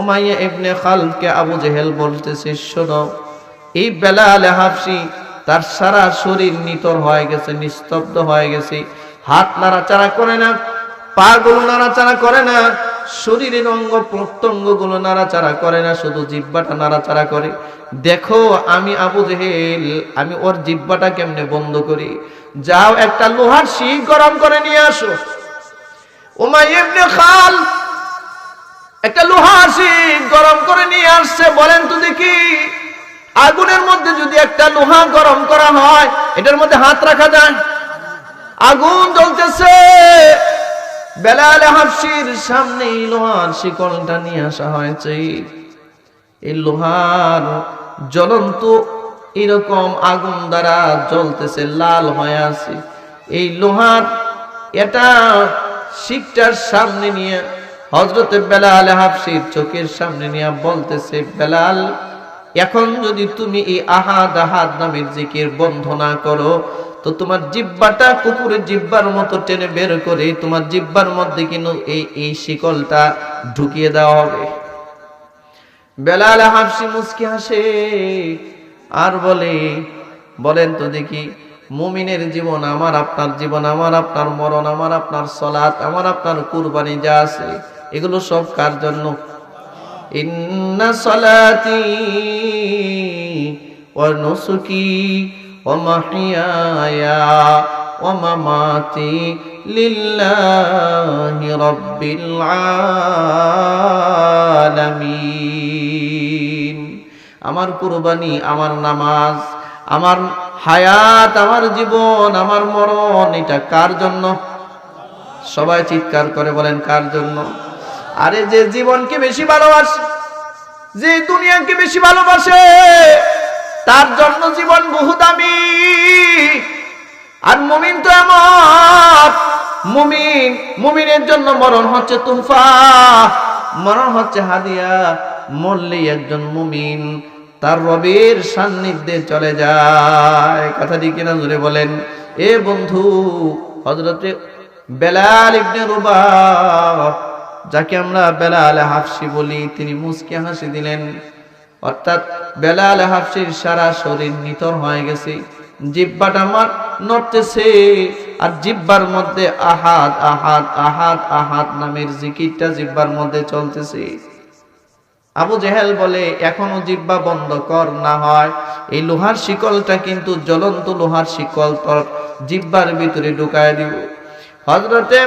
উমাইয়া ইবনে খালফকে আবু জেহেল বলতেছে, শোনো, এই বেলাল হাবশি তার সারা শরীর নিতর হয়ে গেছে, নিস্তব্ধ হয়ে গেছে, হাত নাড়াচাড়া করে না, পা গুলো নাড়াচাড়া করে না, শরীরের অঙ্গ প্রত্যঙ্গ গুলো নাড়াচাড়া করে না, শুধু জিহ্বাটা নাড়াচাড়া করে। দেখো আমি আবু জেহেল, আমি ওর জিহ্বাটা কেমনে বন্ধ করি। যাও একটা লোহার শিক গরম করে নিয়ে আসো। উমাইয়া ইবনে খালফ একটা লোহার শিক গরম করে নিয়ে আসছে। বলেন তো দেখি, আগুনের মধ্যে যদি একটা লোহা গরম করা হয়, এটার মধ্যে হাত রাখা যায়? আগুন জ্বলতেছে। বেলাল হাবশির সামনে এই লোহার শিকলটা নিয়ে আসা হয়েছে। এই লোহার জ্বলন্ত এরকম আগুন দ্বারা জ্বলতেছে, লাল হয়ে আছে। এই লোহার এটা শিকটার সামনে নিয়ে হযরতে বেলাল হাবশির চোখের সামনে নিয়ে বলতেছে, বেলাল, এখন যদি তুমি এই আহাদ আহাদ নামের জিকির বন্ধ না করো, তো তোমার জিহ্বাটা কুকুরের জিহ্বার মতো টেনে বের করে তোমার জিহ্বার মধ্যে কিন্তু এই শিকলটা ঢুকিয়ে দেওয়া হবে। বেলাল হাবশি মুস্কি হাসে আর বলে, বলেন তো দেখি, মুমিনের জীবন, আমার আপনার জীবন, আমার আপনার মরণ, আমার আপনার সালাত, আমার আপনার কুরবানি যা আছে, এগুলো সব কার জন্য? ইন্না সালাতি ওয়া নুসুকি ওয়া মাহইয়ায়া ওয়া মামাতি লিল্লাহি রাব্বিল আলামিন। আমার কুরবানি, আমার নামাজ, আমার হায়াত, আমার জীবন, আমার মরণ, এটা কার জন্য? সবাই চিৎকার করে বলেন কার জন্য? আরে যে জীবনকে বেশি ভালোবাসে, যে দুনিয়াকে বেশি ভালোবাসে, তার জন্য জীবন বহু দামি। আর মুমিন তো এমন, মুমিনের জন্য মরণ হচ্ছে তুফা, মরণ হচ্ছে হাদিয়া। মরলেই একজন মুমিন তার রবের সান্নিধ্যে চলে যায়। কথাটি কিনা জোরে বলেন। এ বন্ধু, হযরতে বেলাল ইবনে রুবাহ, যাকে আমরা বেলাল হাফসি বলি, তিনি মুস্কি হাসি দিলেন। অর্থাৎ বেলাল হাফসির সারা শরীর নিথর হয়ে গেছে, জিহ্বাটা আমার নড়তেছে, আর জিহ্বার মধ্যে আহাদ আহাদ আহাদ আহাদ নামের জিকিরটা জিহ্বার মধ্যে চলতেছে। আবু জেহেল বলে, এখনো জিহ্বা বন্ধ কর, না হয় এই লোহার শিকলটা কিন্তু জ্বলন্ত লোহার শিকল তোর জিহ্বার ভিতরে ঢুকায় দিব। হযরতে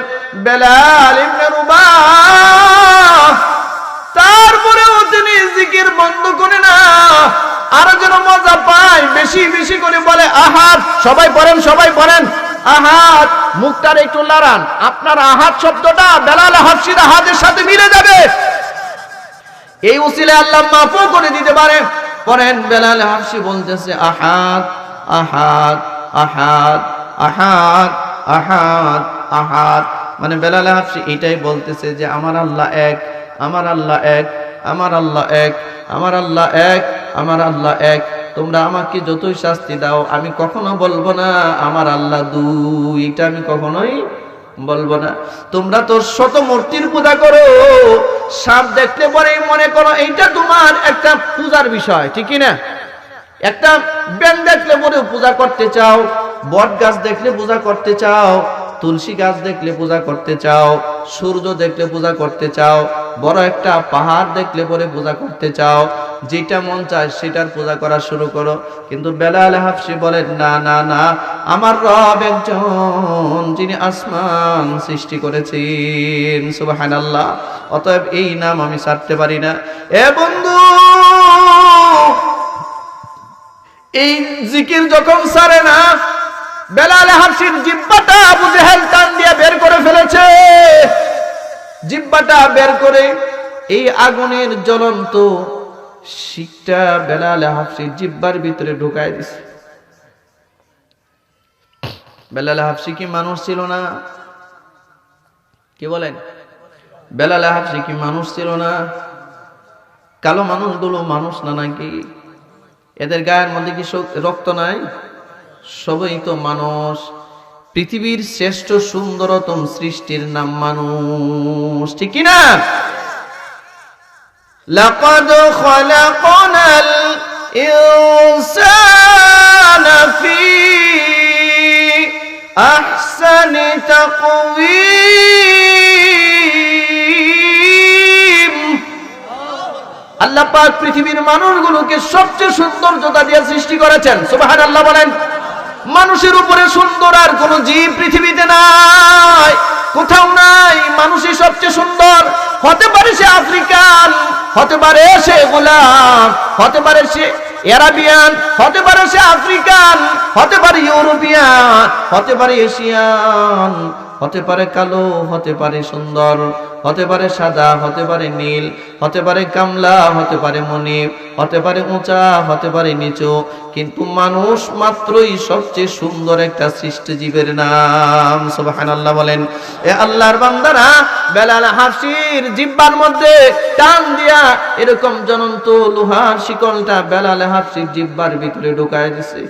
বেলাল ইবনে রুবাহ তারপরেও তিনি জিকির বন্ধ করে না, আরো যেন মজা পায়, বেশি বেশি করে বলে আহাদ। সবাই পড়েন, সবাই পড়েন আহাদ। মুখটার একটু লড়ান, আপনার আহাদ শব্দটা বেলাল হাফসির আহাদের সাথে মিলে যাবে। এই উসিলে আল্লাহ মাফও করে দিতে পারে। পড়েন, বেলাল হাফসি বলতেছে আহাদ আহাদ আহাদ আহাদ আহাদ আহাদ। মানে বেলাল হাফসি এটাই বলতেছে যে আমার আল্লাহ এক, আমার আল্লাহ এক, আমার আল্লাহ এক, আমার আল্লাহ এক, আমার আল্লাহ এক। তোমরা আমাকে যতই শাস্তি দাও, আমি কখনো বলবো না আমার আল্লাহ দুই, এটা আমি কখনোই বলবো না। তোমরা তো শত মূর্তির পূজা করো, সাপ দেখলে পরে মনে করো এইটা তোমার একটা পূজার বিষয়, ঠিক না? একটা ব্যাং দেখলে পরে পূজা করতে চাও, বট গাছ দেখলে পূজা করতে চাও, তুলসী গাছ দেখলে পূজা করতে চাও, সূর্য দেখলে পূজা করতে চাও, বড় একটা পাহাড় দেখলে পরে পূজা করতে চাও, যেটা মন চায় সেটার পূজা করা শুরু করো। কিন্তু বেলাল হাফসি বলেন না না না, আমার রব একজন, যিনি আসমান সৃষ্টি করেছেন, সুবহানাল্লাহ। অতএব এই নাম আমি ছাড়তে পারি না। এ বন্ধু, এই জিকির যখন ছাড়ে না, বেলাল হাফসির জিহ্বাটা আবু জেহেল টান দিয়ে বের করে ফেলেছে। জিহ্বাটা বের করে এই আগুনের জ্বলন্ত শিকটা বেলাল হাফসির জিহ্বার ভিতরে ঢুকায় দিছে। বেলাল হাফসি কি মানুষ ছিল না? কি বলেন? বেলাল হাফসি কি মানুষ ছিল না? কালো মানুষগুলো মানুষ না নাকি? এদের গায়ের মধ্যে কি রক্ত নাই? সবই তো মানুষ। পৃথিবীর শ্রেষ্ঠ সুন্দরতম সৃষ্টির নাম মানুষ, ঠিক কি না? লাকাদ খালাকনাল ইনসানা ফি আহসানি তাকওয়িম। আল্লাহ পাক পৃথিবীর মানুষগুলোকে সবচেয়ে সৌন্দর্যতা দিয়ে সৃষ্টি করেছেন, সুবহানাল্লাহ বলেন। মানুষের উপরে সুন্দর আর কোন জীব পৃথিবীতে নাই, কোথাও নাই। মানুষই সবচেয়ে সুন্দর। হতে পারে সে আফ্রিকান, হতে পারে সে গোলাম, হতে পারে সে আরাবিয়ান, হতে পারে সে আফ্রিকান, হতে পারে ইউরোপিয়ান, হতে পারে এশিয়ান, হতে পারে কালো, হতে পারে সুন্দর, হতে পারে সাদা, হতে পারে নীল, হতে পারে কামলা, হতে পারে মনিব, হতে পারে উঁচা, হতে পারে নিচু, কিন্তু মানুষ মাত্রই সবচেয়ে সুন্দর একটা সৃষ্টি জীবের নাম, সুবহানাল্লাহ বলেন। এ আল্লাহর বান্দারা বেলাল হাফসির জিহ্বার মধ্যে টান দিয়া এরকম জ্বলন্ত লোহার শিকলটা বেলাল হাফসির জিহ্বার ভিতরে ঢুকায় দিছে।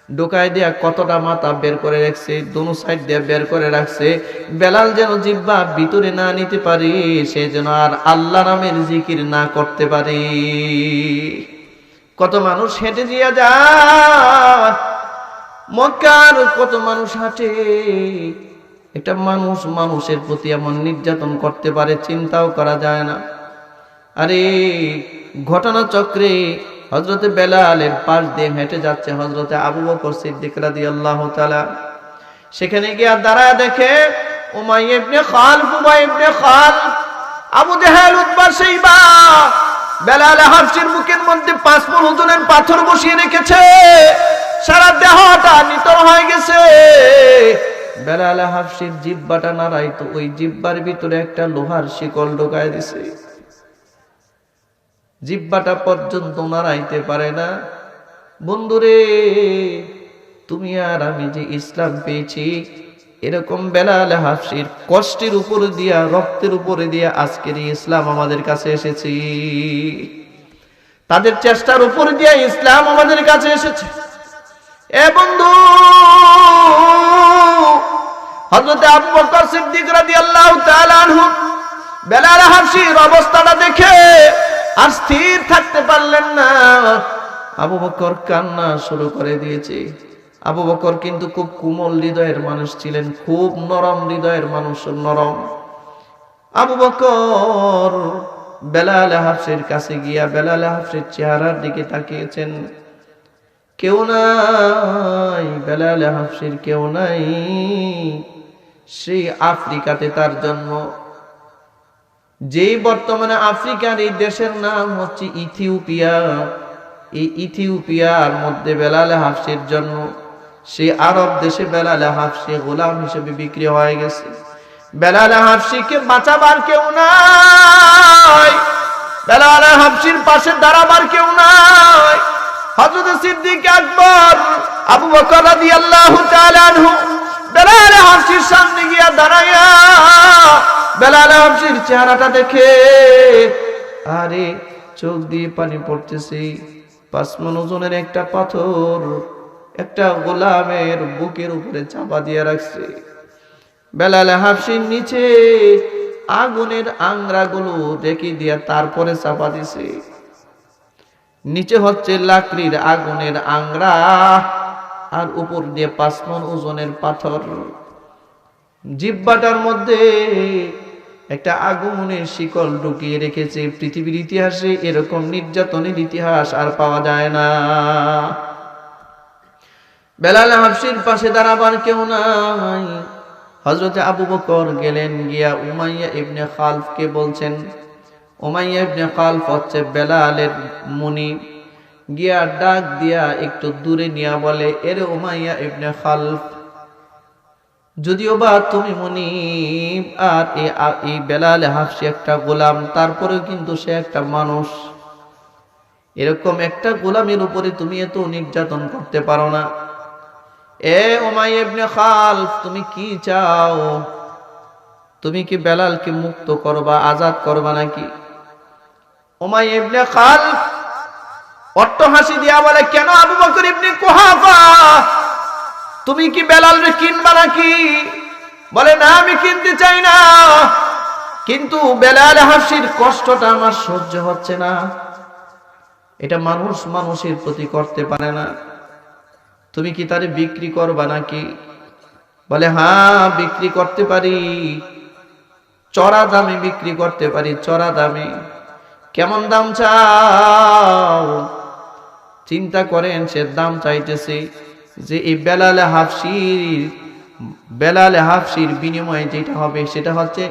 ঢুকায় দিয়া কতটা মাথা বের করে রাখছে, দোনো সাইড দিয়ে বের করে রাখছে। বেলাল যেন জিহ্বা ভিতরে না নিতে পারে, সে যেন আর আল্লাহ নামের জিকির না করতে পারে। কত মানুষ হেঁটে দিয়া যায়, মক্কার কত মানুষ হাঁটে। একটা মানুষ মানুষের প্রতি এমন নির্যাতন করতে পারে, চিন্তাও করা যায় না। আরে ঘটনা চক্রে হযরতে বেলালের পাশ দিয়ে হেঁটে যাচ্ছে হযরতে আবু বকর সিদ্দিক রাদিয়াল্লাহু তাআলা। সেখানে গিয়ে দাঁড়ায় দেখে উমাইয়া ইবনে খালফ, উমাইয়া ইবনে খালফ, আবু জেহেল, উতবা, শাইবা বেলাল হাফসির বুকের মধ্যে 5 মণ ওজনের পাথর বসিয়ে রেখেছে। সারা দেহটা নিতর হয়ে গেছে। বেলাল হাবশির জিহ্বাটা নাড়াইতো, ওই জিহ্বার ভিতরে একটা লোহার শিকল ঢোকায় দিছে, জিহ্বাটা পর্যন্ত নাড়াইতে পারে না। বন্ধুরে, তুমি আর আমি যে ইসলাম পেয়েছি, এরকম বেলাল হাবশির কষ্টের উপরে দিয়া, রক্তের উপরে দিয়া আজকের ইসলাম আমাদের কাছে এসেছে। তাদের চেষ্টার উপর দিয়ে ইসলাম আমাদের কাছে এসেছে। এ বন্ধু, হযরত আবু বকর সিদ্দিক রাদিয়াল্লাহু তাআলা আনহু বেলাল হাবশির অবস্থাটা দেখে আর স্থির থাকতে পারলেন না। আবু বকর কান্না শুরু করে দিয়েছে। আবু বকর কিন্তু খুব কোমল হৃদয়ের মানুষ ছিলেন, খুব নরম হৃদয়ের মানুষ, নরম। আবু বকর বেলাল হাবশির কাছে গিয়া বেলাল হাবশির চেহারার দিকে তাকিয়েছেন। কেউ নাই, বেলাল হাবশির কেউ নাই। সেই আফ্রিকাতে তার জন্ম, যেই বর্তমানে আফ্রিকার এই দেশের নাম হচ্ছে ইথিওপিয়া। এই ইথিওপিয়ার মধ্যে বেলাল হাবশির জন্ম। সেই আরব দেশে বেলাল হাবশি গোলাম হিসেবে বিক্রি হয়ে গেছে। বেলাল হাবশিকে বাঁচাবার কেউ নাই, বেলাল হাবশির পাশে দাঁড়াবার কেউ নাই। হযরত সিদ্দিক আকবর আবু বকর রাদিয়াল্লাহু তাআলা আনহু বেলাল হাবশির সামনে গিয়া দাঁড়ায়া বেলাল হাবশির চেহারাটা দেখে আরে চোখ দিয়ে পানি পড়তেছে। 5 মণ ওজনের একটা পাথর একটা গোলামের বুকের উপরে চাপা দিয়ে রাখছে। বেলাল হাবশির নিচে আগুনের আংরাগুলো রেখে দিয়ে তারপরে চাপা দিছে। নিচে হচ্ছে লাকড়ির আগুনের আংরা, আর উপর দিয়ে 5 মণ ওজনের পাথর। জিহ্বাটার মধ্যে একটা আগুনের শিকল ঢুকিয়ে রেখেছে। পৃথিবীর ইতিহাসে এরকম নির্যাতনের ইতিহাস আর পাওয়া যায় না। বেলাল হাবশির পাশে দাঁড়াবার কেউ নাই। হযরত আবু বকর গেলেন, গিয়া উমাইয়া ইবনে খালফকে বলছেন। উমাইয়া ইবনে খালফ হচ্ছে বেলালের মুনি। গিয়া ডাক দিয়া একটু দূরে নিয়া বলে, এরে উমাইয়া ইবনে খালফ, যদিও বা তুমি মুনি আর এই বেলাল হাবশি একটা গোলাম, তারপরেও কিন্তু সে একটা মানুষ। এরকম একটা গোলামের উপরে তুমি এত নির্যাতন করতে পারো না। এ উমাইয়া ইবনে খালফ, তুমি কি চাও? তুমি কি বেলালকে মুক্ত করবা, আজাদ করবা নাকি? উমাইয়া ইবনে খালফ অট্ট হাসি দিয়া বলে, কেন আবু বকর ইবনে কুহাফা, তুমি কি বেলালকে কিনবা নাকি? বলে, না, আমি কিনতে চাই না, কিন্তু বেলাল হাবশির কষ্টটা আমার সহ্য হচ্ছে না। এটা মানুষ মানুষের প্রতি করতে পারে না। তুমি কি তারে বিক্রি করবা নাকি? বলে, হ্যাঁ, বিক্রি করতে পারি, চড়া দামে বিক্রি করতে পারি, চড়া দামে। কেমন দাম চাও? চিন্তা করেন, সে দাম চাইতেছে যে এই বেলাল হাবশির বিনিময়ে যেটা হবে সেটা হচ্ছে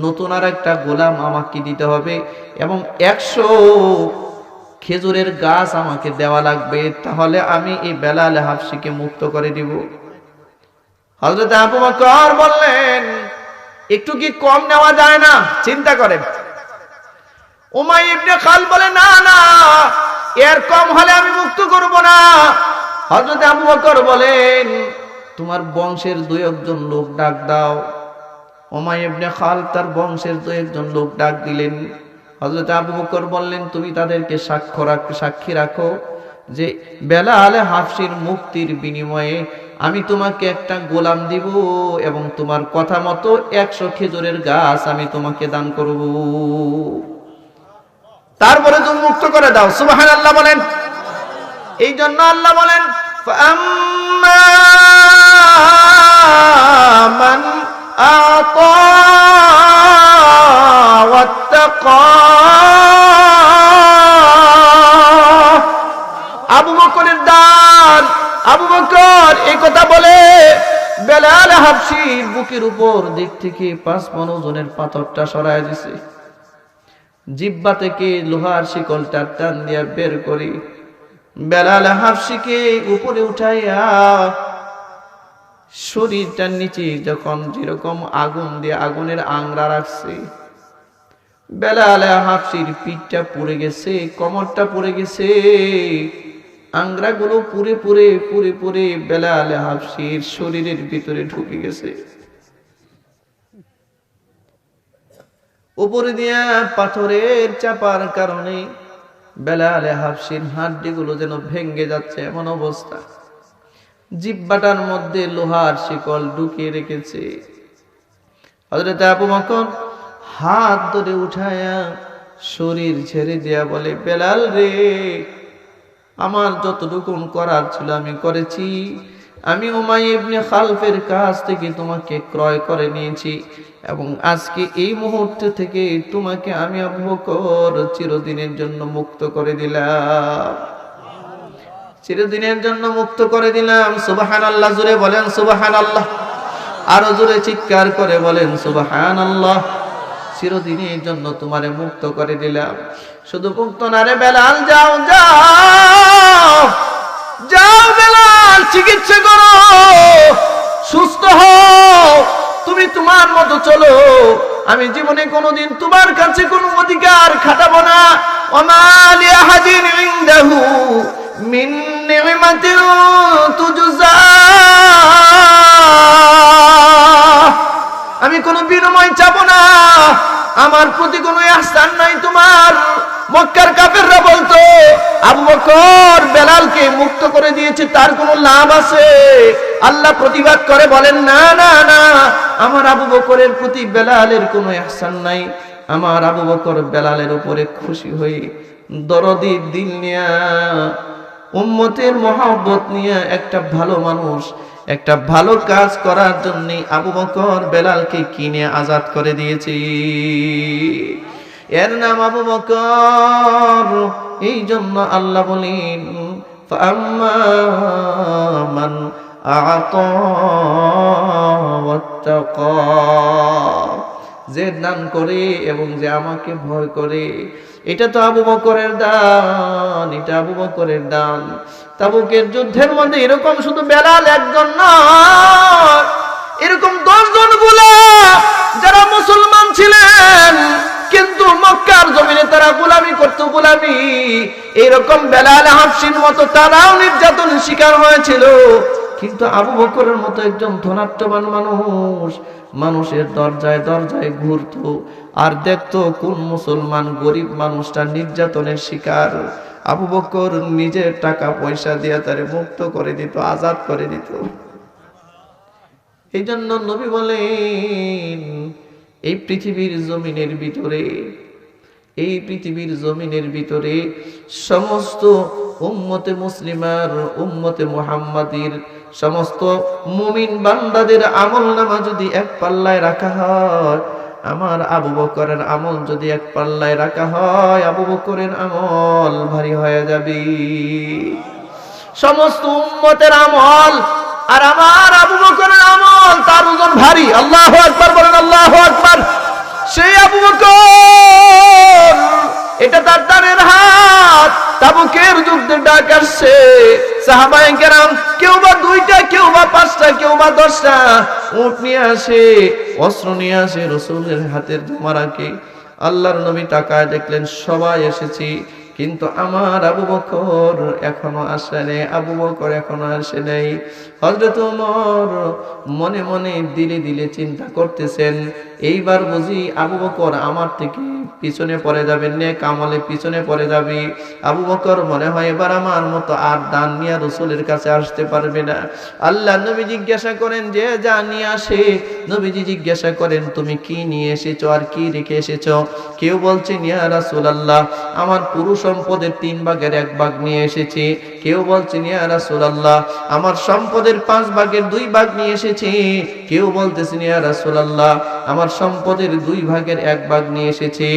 নতুন আর একটা গোলাম আমাকে দিতে হবে, এবং 100 খেজুরের গাছ আমাকে দেওয়া লাগবে, তাহলে আমি এই বেলাল হাবশিকে মুক্ত করে দিব। হযরত আবু বকর বললেন, একটু কি কম নেওয়া যায় না? চিন্তা করেন। উমাইয়া ইবনে খালফ বলে, না না, এর কম হলে আমি মুক্ত করব না। হযরত আবু বকর বলেন, তোমার বংশের 2-1 লোক ডাক দাও। উমাইয়া ইবনে খালফ তার বংশের 2-1 লোক ডাক দিলেন। হযরত আবু বকর বললেন, তুমি তাদেরকে সাক্ষী রাখো যে বেলাল হাবশির মুক্তির বিনিময়ে আমি তোমাকে একটা গোলাম দিব, এবং তোমার কথা মতো 100 খেজুরের গাছ আমি তোমাকে দান করব। তারপরে তুমি মুক্ত করে দাও। সুবহানাল্লাহ বলেন। এই জন্য আল্লাহ বলেন, ফাম্মা মান আতা ওয়াত্তাকা। আবু বকরের দান। আবু বকর এই কথা বলে বেলাল হাবশির বুকের উপর দিক থেকে 5 মণ ওজনের পাথরটা সরায় দিছে। জিহ্বা থেকে লোহার শিকলটা টান দিয়া বের করে বেলাল হাবশিকে উপরে উঠাইয়া শরীরটার নিচে যখন যেরকম আগুন দিয়ে আগুনের আংরা রাখছে, বেলাল হাফসির পিঠটা পুড়ে গেছে, কোমরটা পুড়ে গেছে, আংরাগুলো পুড়ে পুড়ে পুড়ে পুড়ে বেলাল হাফসির শরীরের ভিতরে ঢুকে গেছে। উপরে দিয়া পাথরের চাপার কারণে বেলাল হাফসির হাড্ডিগুলো যেন ভেঙে যাচ্ছে এমন অবস্থা। জিহ্বাটার মধ্যে লোহার শিকল ঢুকিয়ে রেখেছে। হযরত আবু বকর হাত ধরে উঠায়া শরীর ছেড়ে দিয়া বলে, বেলাল রে, আমার যতটুকু করার ছিল আমি করেছি। আমি উমাইয়া ইবনে খালফের কাছ থেকে তোমাকে ক্রয় করে নিয়েছি এবং আজকে এই মুহূর্ত থেকে তোমাকে আমি আবু বকর চিরদিনের জন্য মুক্ত করে দিলাম, চিরদিনের জন্য মুক্ত করে দিলাম। সুবহানাল্লাহ, জোরে বলেন সুবহানাল্লাহ, আরো জোরে চিৎকার করে বলেন সুবহানাল্লাহ। চিরদিনের জন্য তোমারে মুক্ত করে দিলাম। শুধু মুক্ত না রে বেলাল, যাও যাও যাও বেলাল, চিকিৎসা করো, সুস্থ হও, তুমি তোমার মতো চলো। আমি জীবনে কোনোদিন তোমার কাছে কোনো অধিকার খাটাবো না। ওমা লি আহাদিন ইনদাহু মিন নি'মাতিন তুজজা, আমি কোনো বিনিময় চাবো না, আমার প্রতি কোনো ইহসান নাই তোমার। মক্কার কাফেররা বলতো আবু বকর বেলালকে মুক্ত করে দিয়েছে, তার কোনো লাভ আছে? আল্লাহ প্রতিবাদ করে বলেন, না না না, আমার আবু বকরের প্রতি বেলালের কোনো ইহসান নাই। আমার আবু বকর বেলালের উপরে খুশি হয়ে দরদি দিল নিয়া, উম্মতের মহব্বত নিয়ে একটা ভালো মানুষ একটা ভালো কাজ করার জন্য আবু বকর বেলালকে কিনে আজাদ করে দিয়েছে। এর নাম আবু বকর। এই জন্য আল্লাহ বলেন, ফাআম্মা মান আ'তা ওয়াত্তাকা, যে দান করে এবং যে আমাকে ভয় করে, এটা তো আবু বকরের দান, এটা আবু বকরের দান। তাবুকের যুদ্ধের মধ্যে এরকম শুধু বেলাল একজন নয়, এরকম 10 জন গুলা যারা মুসলমান ছিলেন কিন্তু মক্কার জমিনে তারা গোলামি করতো, গোলামি। এরকম বেলাল হাফসির মতো তারাও নির্যাতনের শিকার হয়েছিল। কিন্তু আবু বকরের মতো একজন ধনাঢ্যবান মানুষ মানুষের দরজায় দরজায় ঘুরতো আর দেখতো কোন মুসলমান গরিব মানুষটা নির্যাতনের শিকার। আবু বকর নিজের টাকা পয়সা দিয়ে তারে মুক্ত করে দিত, আজাদ করে দিত। এই জন্য নবী বলেন, এই পৃথিবীর জমিনের ভিতরে, এই পৃথিবীর জমিনের ভিতরে সমস্ত উম্মতে মুসলিমার, উম্মতে মুহাম্মাদির সমস্ত মুমিন বান্দাদের আমলনামা যদি এক পাল্লায় রাখা হয়, আমার আবু বকরের আমল যদি এক পাল্লায় রাখা হয়, আবু বকরের আমল ভারী হয়ে যাবে। সমস্ত উম্মতের আমল আর আমার আবু বকরের আমল, তার ওজন ভারী। আল্লাহু আকবার বলেন, আল্লাহু আকবার। সেই আবু বকর, এটা তার দানের হাত। তাবুকের যুদ্ধে ডাক আসছে, সাহাবায়ে কেরাম কেউ বা 2টা, কেউ বা 5টা, কেউ বা 10টা উট নিয়ে আসে, অস্ত্র নিয়ে আসে রাসূলের হাতের জমারাকে। আল্লাহর নবী তাকায় দেখলেন সবাই এসেছে, কিন্তু আমার আবু বকর এখনো আসে নাই, আবু বকর এখনো আসে নাই। হযরত ওমর মনে মনে দিলে দিলে চিন্তা করতেছেন, এইবার বুঝি আবু বকর আমার থেকে পিছনে পড়ে যাবে, নেক আমলে পিছনে পড়ে যাবে। আবু বকর মনে হয় এবার আমার মতো আর দান নিয়ে রাসূলের কাছে আসতে পারবে না। আল্লাহ নবী জিজ্ঞাসা করেন, যে যা নিয়ে আসে। নবীজি জিজ্ঞাসা করেন, তুমি কি নিয়ে এসেছো আর কি রেখে এসেছো? কেউ বলছেন, ইয়া রাসূলুল্লাহ, আমার পুরো সম্পদের 3 ভাগের 1 ভাগ নিয়ে এসেছি। কেউ বলছেন, ইয়া রাসূলুল্লাহ, আমার সম্পদের 5 ভাগের 2 ভাগ নিয়ে এসেছি। কেউ বলতেছেন, ইয়া রাসূলুল্লাহ, আমার সম্পদের 2 ভাগের 1 ভাগ নিয়ে এসেছি।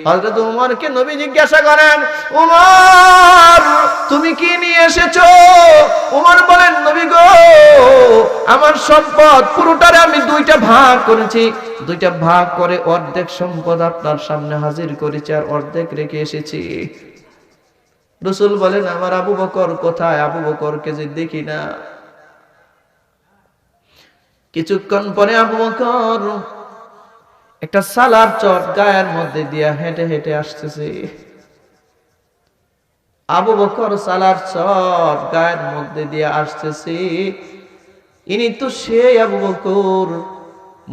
হযরত ওমরকে নবী জিজ্ঞাসা করেন, ওমর তুমি কি নিয়ে এসেছো? ওমর বলেন, নবী গো, আমার সম্পদ পুরোটারে আমি 2টা ভাগ করেছি। 2টা ভাগ করে অর্ধেক সম্পদ আপনার সামনে হাজির করেছি আর অর্ধেক রেখে এসেছি। রাসূল বলেন, আমার আবু বকর কোথায়? আবু বকরকে যে দেখি না। কিছুক্ষণ পরে আবু বকর একটা সালার চট গায়ের মধ্যে দিয়া হেঁটে হেঁটে আসতেছে। আবু বকর সালার চট গায়ের মধ্যে দিয়ে আসতেছে। ইনি তো সেই আবু বকর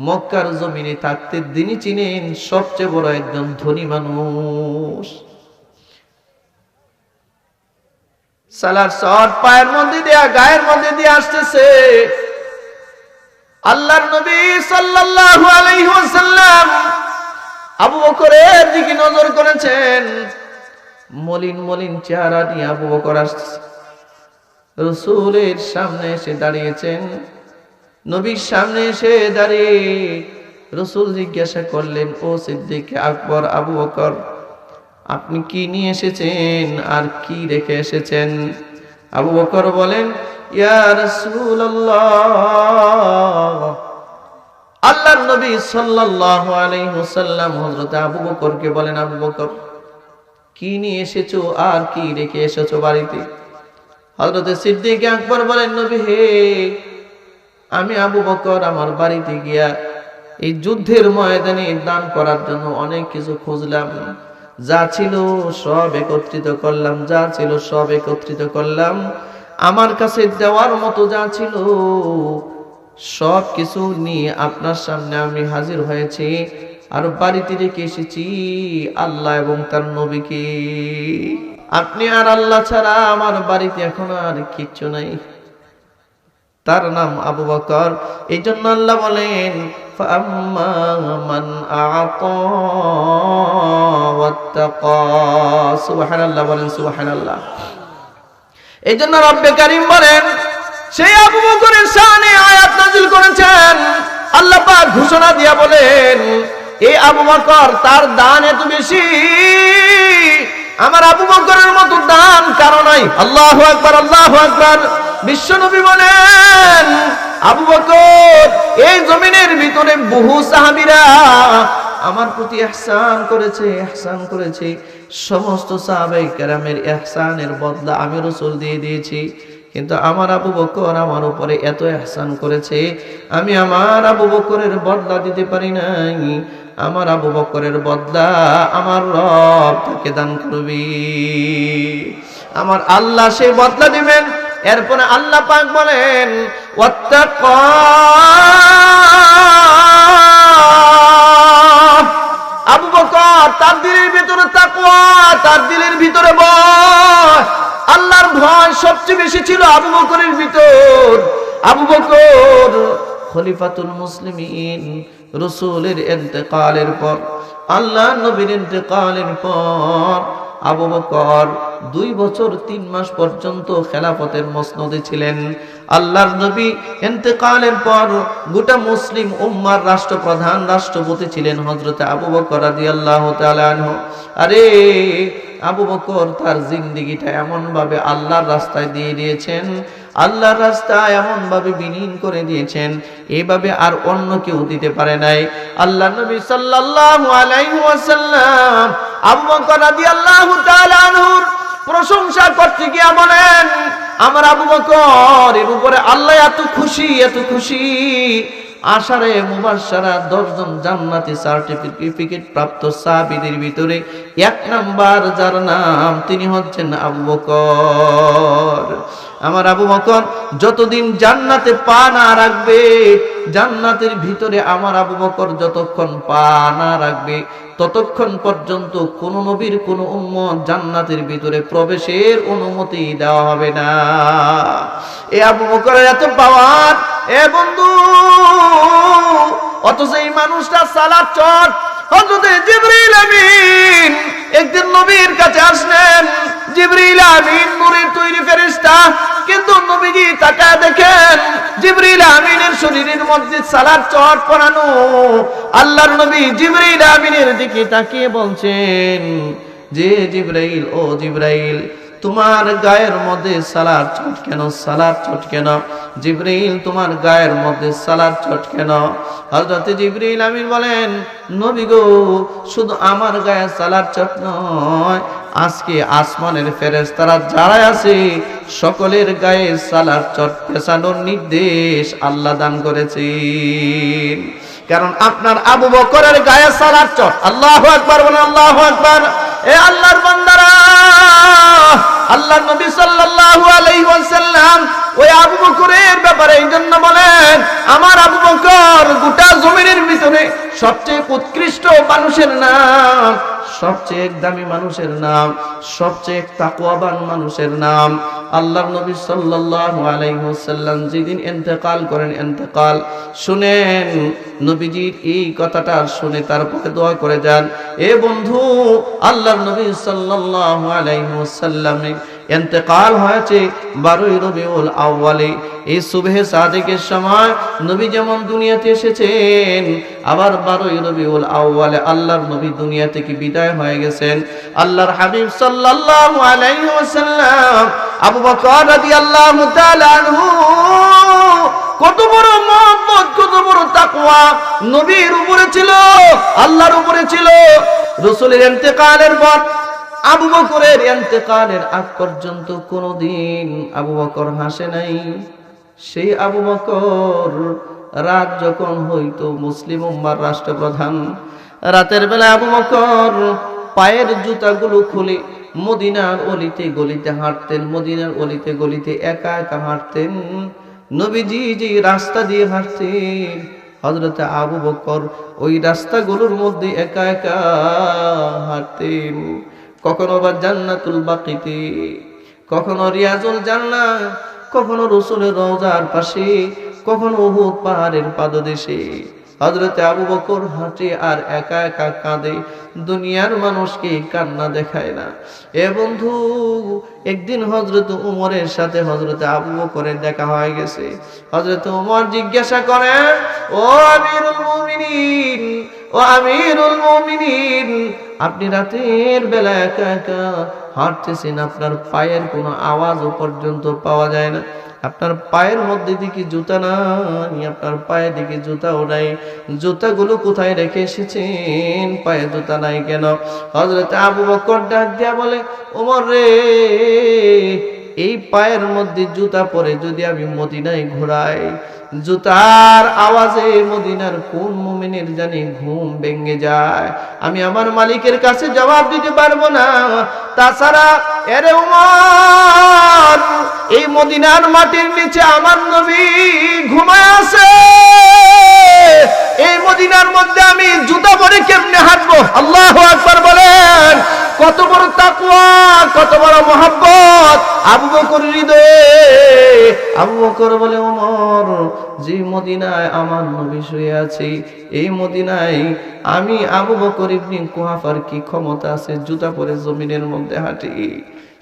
মক্কার জমিনে থাকতে তিনি চিনেন সবচেয়ে বড় একজন ধনী মানুষ। সালার চট পায়ের মধ্যে দিয়া গায়ের মধ্যে দিয়ে আসতেছে। আল্লাহর নবী সাল্লাল্লাহু আলাইহি ওয়াসাল্লাম আবু বকরের দিকে নজর করেছেন। মলিন মলিন চেহারা নিয়ে আবু বকর আসছে, রাসূলের সামনে এসে দাঁড়িয়েছেন। নবীর সামনে এসে দাঁড়িয়ে রাসূল জিজ্ঞাসা করলেন, ও সিদ্দিক আকবর আবু বকর, আপনি কি নিয়ে এসেছেন আর কি রেখে এসেছেন? আবু বকর বলেন, ইয়া রাসূলুল্লাহ। আল্লাহর নবী সাল্লাল্লাহু আলাইহি ওয়াসাল্লাম হযরত আবু বকরকে বলেন, আবু বকর কি নিয়ে এসেছো আর কি রেখে এসেছো বাড়িতে? হযরত সিদ্দিক আকবর বলেন, নবী হে, আমি আবু বকর আমার বাড়িতে গিয়া এই যুদ্ধের ময়দানে দান করার জন্য অনেক কিছু খুঁজলাম, যা ছিল সব একত্রিত করলাম, যা ছিল সব একত্রিত করলাম। আমার কাছে দেওয়ার মতো যা ছিল সব কিছু নিয়ে আপনার সামনে আমি হাজির হয়েছি। আর বাড়িতে রেখে এসেছি আল্লাহ এবং তার নবীকে। আপনি আর আল্লাহ ছাড়া আমার বাড়িতে এখন আর কিচ্ছু নাই। তার নাম আবু বকর। এই জন্য আল্লাহ বলেন, ফাম্মা মান আ'তা ওয়াত্তাকা। সুবহানাল্লাহ বলেন, সুবহানাল্লাহ। এই জন্য রব্বে কারীম বলেন, সেই আবু বকরের শানে আয়াত নাযিল করেছেন। আল্লাহ পাক ঘোষণা দিয়া বলেন, এই আবু বকর তার দান এত বেশি, আমার আবু বকরের মতো দান কারো নাই। আল্লাহু আকবার, আল্লাহু আকবার। বিশ্বনবী বলেন, আবু বকর এই জমিনের ভিতরে বহু সাহাবীরা আমার প্রতি ইহসান করেছে, ইহসান করেছে। সমস্ত সাহাবায়ে কেরামের ইহসানের বদলা আমি রাসূল দিয়ে দিয়েছি। কিন্তু আমার আবু বকর আমার উপরে এত ইহসান করেছে, আমি আমার আবু বকরের বদলা দিতে পারি নাই। আমার আবু বকরের বদলা আমার রব তাকে দান করবে, আমার আল্লাহ সেই বদলা দিবেন। এরপরে আল্লাহ পাক বলেন, ওয়াত্তাকা। আবু বকর তার দিলের ভিতরে তাকওয়া, তার দিলের ভিতরে ভয়, আল্লাহর ভয় সবচেয়ে বেশি ছিল আবু বকরের ভিতর। আবু বকর খলিফাতুল মুসলিমিন, রাসূলের ইন্তেকালের পর, আল্লাহর নবীর ইন্তেকালের পর আবু বকর 2 বছর 3 মাস পর্যন্ত খেলাফতের মসনদে ছিলেন। আল্লাহর নবী ইন্তেকালের পর গোটা মুসলিম উম্মার রাষ্ট্রপ্রধান, রাষ্ট্রপতি ছিলেন হযরত আবু বকর রাদিয়াল্লাহু তাআলা আনহু। আরে আবু বকর তার জিন্দেগিটা এমন ভাবে আল্লাহর রাস্তায় দিয়ে দিয়েছেন, আল্লাহর রাস্তায় এমন ভাবে বিলীন করে দিয়েছেন, এইভাবে আর অন্য কেউ দিতে পারে নাই। আল্লাহর নবী সাল্লাল্লাহু আলাইহি ওয়াসাল্লাম আবু বকর রাদিয়াল্লাহু তাআলা আনহুর প্রশংসা করতে গিয়ে বলেন, আমার আবু বকর এর উপরে আল্লাহ এত খুশি, এত খুশি। আশারে মুবাশশারা 10 জন জান্নাতি সার্টিফিকেট প্রাপ্ত সাহাবীদের ভিতরে 1 নাম্বার যার নাম, তিনি হচ্ছেন আবু বকর। আমার আবু বকর যতদিন জান্নাতে পা না রাখবে, জান্নাতের ভিতরে আমার আবু বকর যতক্ষণ পা না রাখবে, ততক্ষণ পর্যন্ত কোন নবীর কোন উম্মত জান্নাতের ভিতরে প্রবেশের অনুমতি দেওয়া হবে না। এ আবু বকরের এত পাওয়ার, এ বন্ধু, অথচ এই মানুষটা সালাত চট। হযরত জিবরিল আমিন একদিন নবীর কাছে আসলেন। জিবরিল আমিন নূরের তৈরি ফেরেশতা, কিন্তু নবীজি তাকায় দেখেন জিবরিল আমিনের শরীরের মধ্যে সালাত চট পরানো। আল্লাহর নবী জিবরিল আমিনের দিকে তাকিয়ে বলছেন যে, জিবরাইল, ও জিবরাইল, তোমার গায়ের মধ্যে সালাত চট কেন? সালাত চট কেন? জিবরাইল, তোমার গায়ের মধ্যে সালাত চট কেন? হযরত জিবরাইল আমিন বলেন, নবী গো, শুধু আমার গায়ে সালাত চট নয়, আজকে আসমানের ফেরেশতারা যারা আছে সকলের গায়ে সালার চট পেছানোর নির্দেশ আল্লাহ দান করেছেন। কারণ আপনার আবু বকরের গায়ে সালার চট। আল্লাহু আকবার বলেন, আল্লাহু আকবার। এ আল্লাহর বান্দারা, আল্লাহর নবী সাল্লাল্লাহু আলাইহি ওয়াসাল্লাম ওই আবু বকরের ব্যাপারে এই জন্য বলেন, আমার আবু বকর গোটা জমিনের ভিতরে সবচেয়ে উৎকৃষ্ট মানুষের নাম, সবচেয়ে দামি মানুষের নাম, সবচেয়ে তাকওয়াবান মানুষের নাম। আল্লাহর নবী সাল্লাল্লাহু আলাইহি ওয়াসাল্লাম যেদিন ইন্তেকাল করেন, ইন্তেকাল শুনেন, নবীজির এই কথাটা শুনে তারপরে দোয়া করে যান। এ বন্ধু, আল্লাহর নবী সাল্লাল্লাহু আলাইহি ওয়াসাল্লামের ইন্তেকাল হয়েছে 12 রবিউল আউয়ালে। এই সুবহে সাদিকের সময় নবী যেমন দুনিয়াতে এসেছেন, আবার 12 রবিউল আউয়ালে আল্লাহর নবী দুনিয়া থেকে বিদায় হয়ে গেছেন। আল্লাহর হাবিব সাল্লাল্লাহু আলাইহি ওয়াসাল্লাম আবু বকর রাদিয়াল্লাহু তাআলা আনহু কত বড় মুহাব্বত, কত বড় তাকওয়া নবীর উপরে ছিল, আল্লাহর উপরে ছিল। রাসূলের ইন্তেকালের পর আবু বকরের ইন্তেকালের আগ পর্যন্ত কোনদিন আবু বকর হাসে নাই। সেই আবু বকর রাত যখন হইতো, মুসলিম উম্মার রাষ্ট্রপ্রধান, রাতের বেলা আবু বকর পায়ের জুতাগুলো খুলে মদিনার অলিতে গলিতে হাঁটতেন, মদিনার অলিতে গলিতে একা একা হাঁটতেন। নবীজি যে রাস্তা দিয়ে হাঁটতেন, হযরত আবু বকর ওই রাস্তাগুলোর মধ্যে একা একা হাঁটতেন। কখনো বা জান্নাতুল বাকিতে, কখনো রিয়াজুল জান্নাহ, কখনো রাসূলের রওজার পাশে, কখনো উহুদ পাহাড়ের পাদদেশে হযরত আবু বকর হাঁটে আর একা একা কাঁদে। দুনিয়ার মানুষকে কান্না দেখায় না। এ বন্ধু, একদিন হযরত উমরের সাথে হযরত আবু বকরের দেখা হয়ে গেছে। হযরত উমর জিজ্ঞাসা করেন, ও আমিরুল মুমিনিন, ও আমিরুল মুমিনিন, আপনি রাতের বেলা একা একা হাঁটতেছেন, আপনার পায়ের কোনো আওয়াজও পর্যন্ত পাওয়া যায় না, আপনার পায়ের মধ্যে দিকে জুতা নাই, আপনার পায়ে দিকে জুতাও নাই, জুতাগুলো কোথায় রেখে এসেছেন? পায়ে জুতা নাই কেন? হযরত আবু বকর ডাক দিয়া বলে, ওমর রে, এই পায়ের মধ্যে জুতা পরে যদি আমি মদিনায় ঘোরাই, জুতার আওয়াজে মদিনার কোন মুমিনের জানি ঘুম ভেঙে যায়, আমি আমার মালিকের কাছে জবাব দিতে পারবো না। তাছাড়া এরে উমর, এই মদিনার মাটির নিচে আমার নবী ঘুমায় আছে, এই মদিনার মধ্যে আমি জুতা পরে কেমনে হাঁটবো? আল্লাহু আকবার বলেন। কত বড় তাকওয়া, কত বড় মুহাব্বত আবু বকরের হৃদয়ে। আবু বকর বলে, ওমর, যে মদিনায় আমার নবী শুয়ে আছে, এই মদিনায় আমি আবু বকর ইবনে কুহাফার কি ক্ষমতা আছে জুতা পরে জমিনের মধ্যে হাঁটি?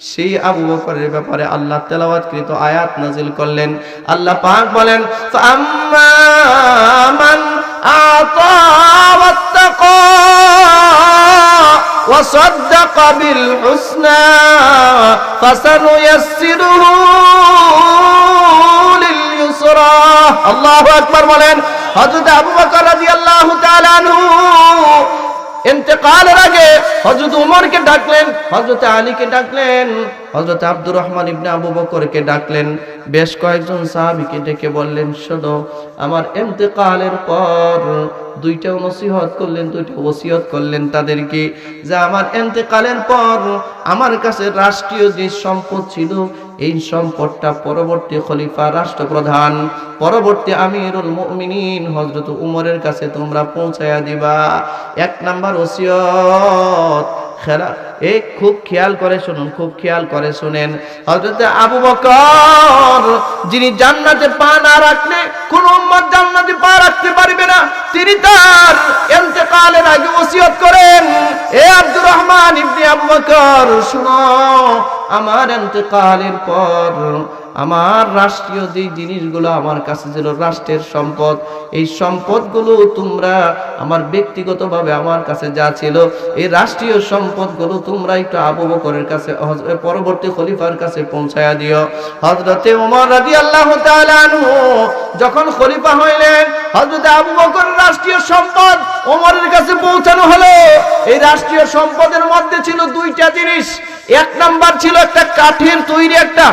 সেই আবু বকরের ব্যাপারে আল্লাহ তেলাওয়াতকৃত আয়াত নাজিল করলেন। আল্লাহ পাক বলেন, ফাম্মা মান আতা ওয়াত্তাকা وصدق بالحسنى فسنيسره لليسرى। আল্লাহু আকবার বলেন। হযরত আবু বকর রাদিয়াল্লাহু তাআলা আনহু ইন্তেকালের আগে হযরত উমরকে ডাকলেন, হযরত আলীকে ডাকলেন, হযরত আব্দুর রহমান ইবনে আবু বকরকে ডাকলেন, বেশ কয়েকজন সাহাবীকে ডেকে বললেন, শোনো, আমার ইন্তেকালের পর দুইটা নসিহত করলেন, দুইটা ওসিয়ত করলেন তাদেরকে, যে আমার ইন্তেকালের পর আমার কাছে রাষ্ট্রীয় যে সম্পদ ছিল, এই সম্পদটা পরবর্তী খলিফা, রাষ্ট্রপ্রধান, পরবর্তী আমিরুল মুমিনিন হযরত উমরের কাছে তোমরা পৌঁছায়া দিবা। এক নাম্বার ওসিয়ত, খুব খেয়াল করে শুনুন, খুব খেয়াল করে শুনেন। হযরত আবু বকর, যিনি জান্নাতে পা না রাখলে কোন উম্মত জান্নাতে পা রাখতে পারবে না, তিনি তার ইন্তেকালের আগে ওসিয়ত করেন, এ আব্দুর রহমান ইবনে আবু বকর, শুনো, আমার ইন্তেকালের পর আমার রাষ্ট্রীয় যে জিনিসগুলো আমার কাছে ছিল, রাষ্ট্রের সম্পদ, এই সম্পদগুলো তোমরা আমার ব্যক্তিগতভাবে আমার কাছে যা ছিল এই রাষ্ট্রীয় সম্পদগুলো তোমরা একটু আবু বকরের কাছে, পরবর্তী খলিফার কাছে পৌঁছায়া দিও। হযরতে ওমর রাদিয়াল্লাহু তাআলা আনহু যখন খলিফা হইলেন, হযরতে আবু বকরের রাষ্ট্রীয় সম্পদ ওমরের কাছে পৌঁছানো হলো। এই রাষ্ট্রীয় সম্পদের মধ্যে ছিল দুইটা জিনিস। এক নাম্বার ছিল একটা কাঠের তৈরি একটা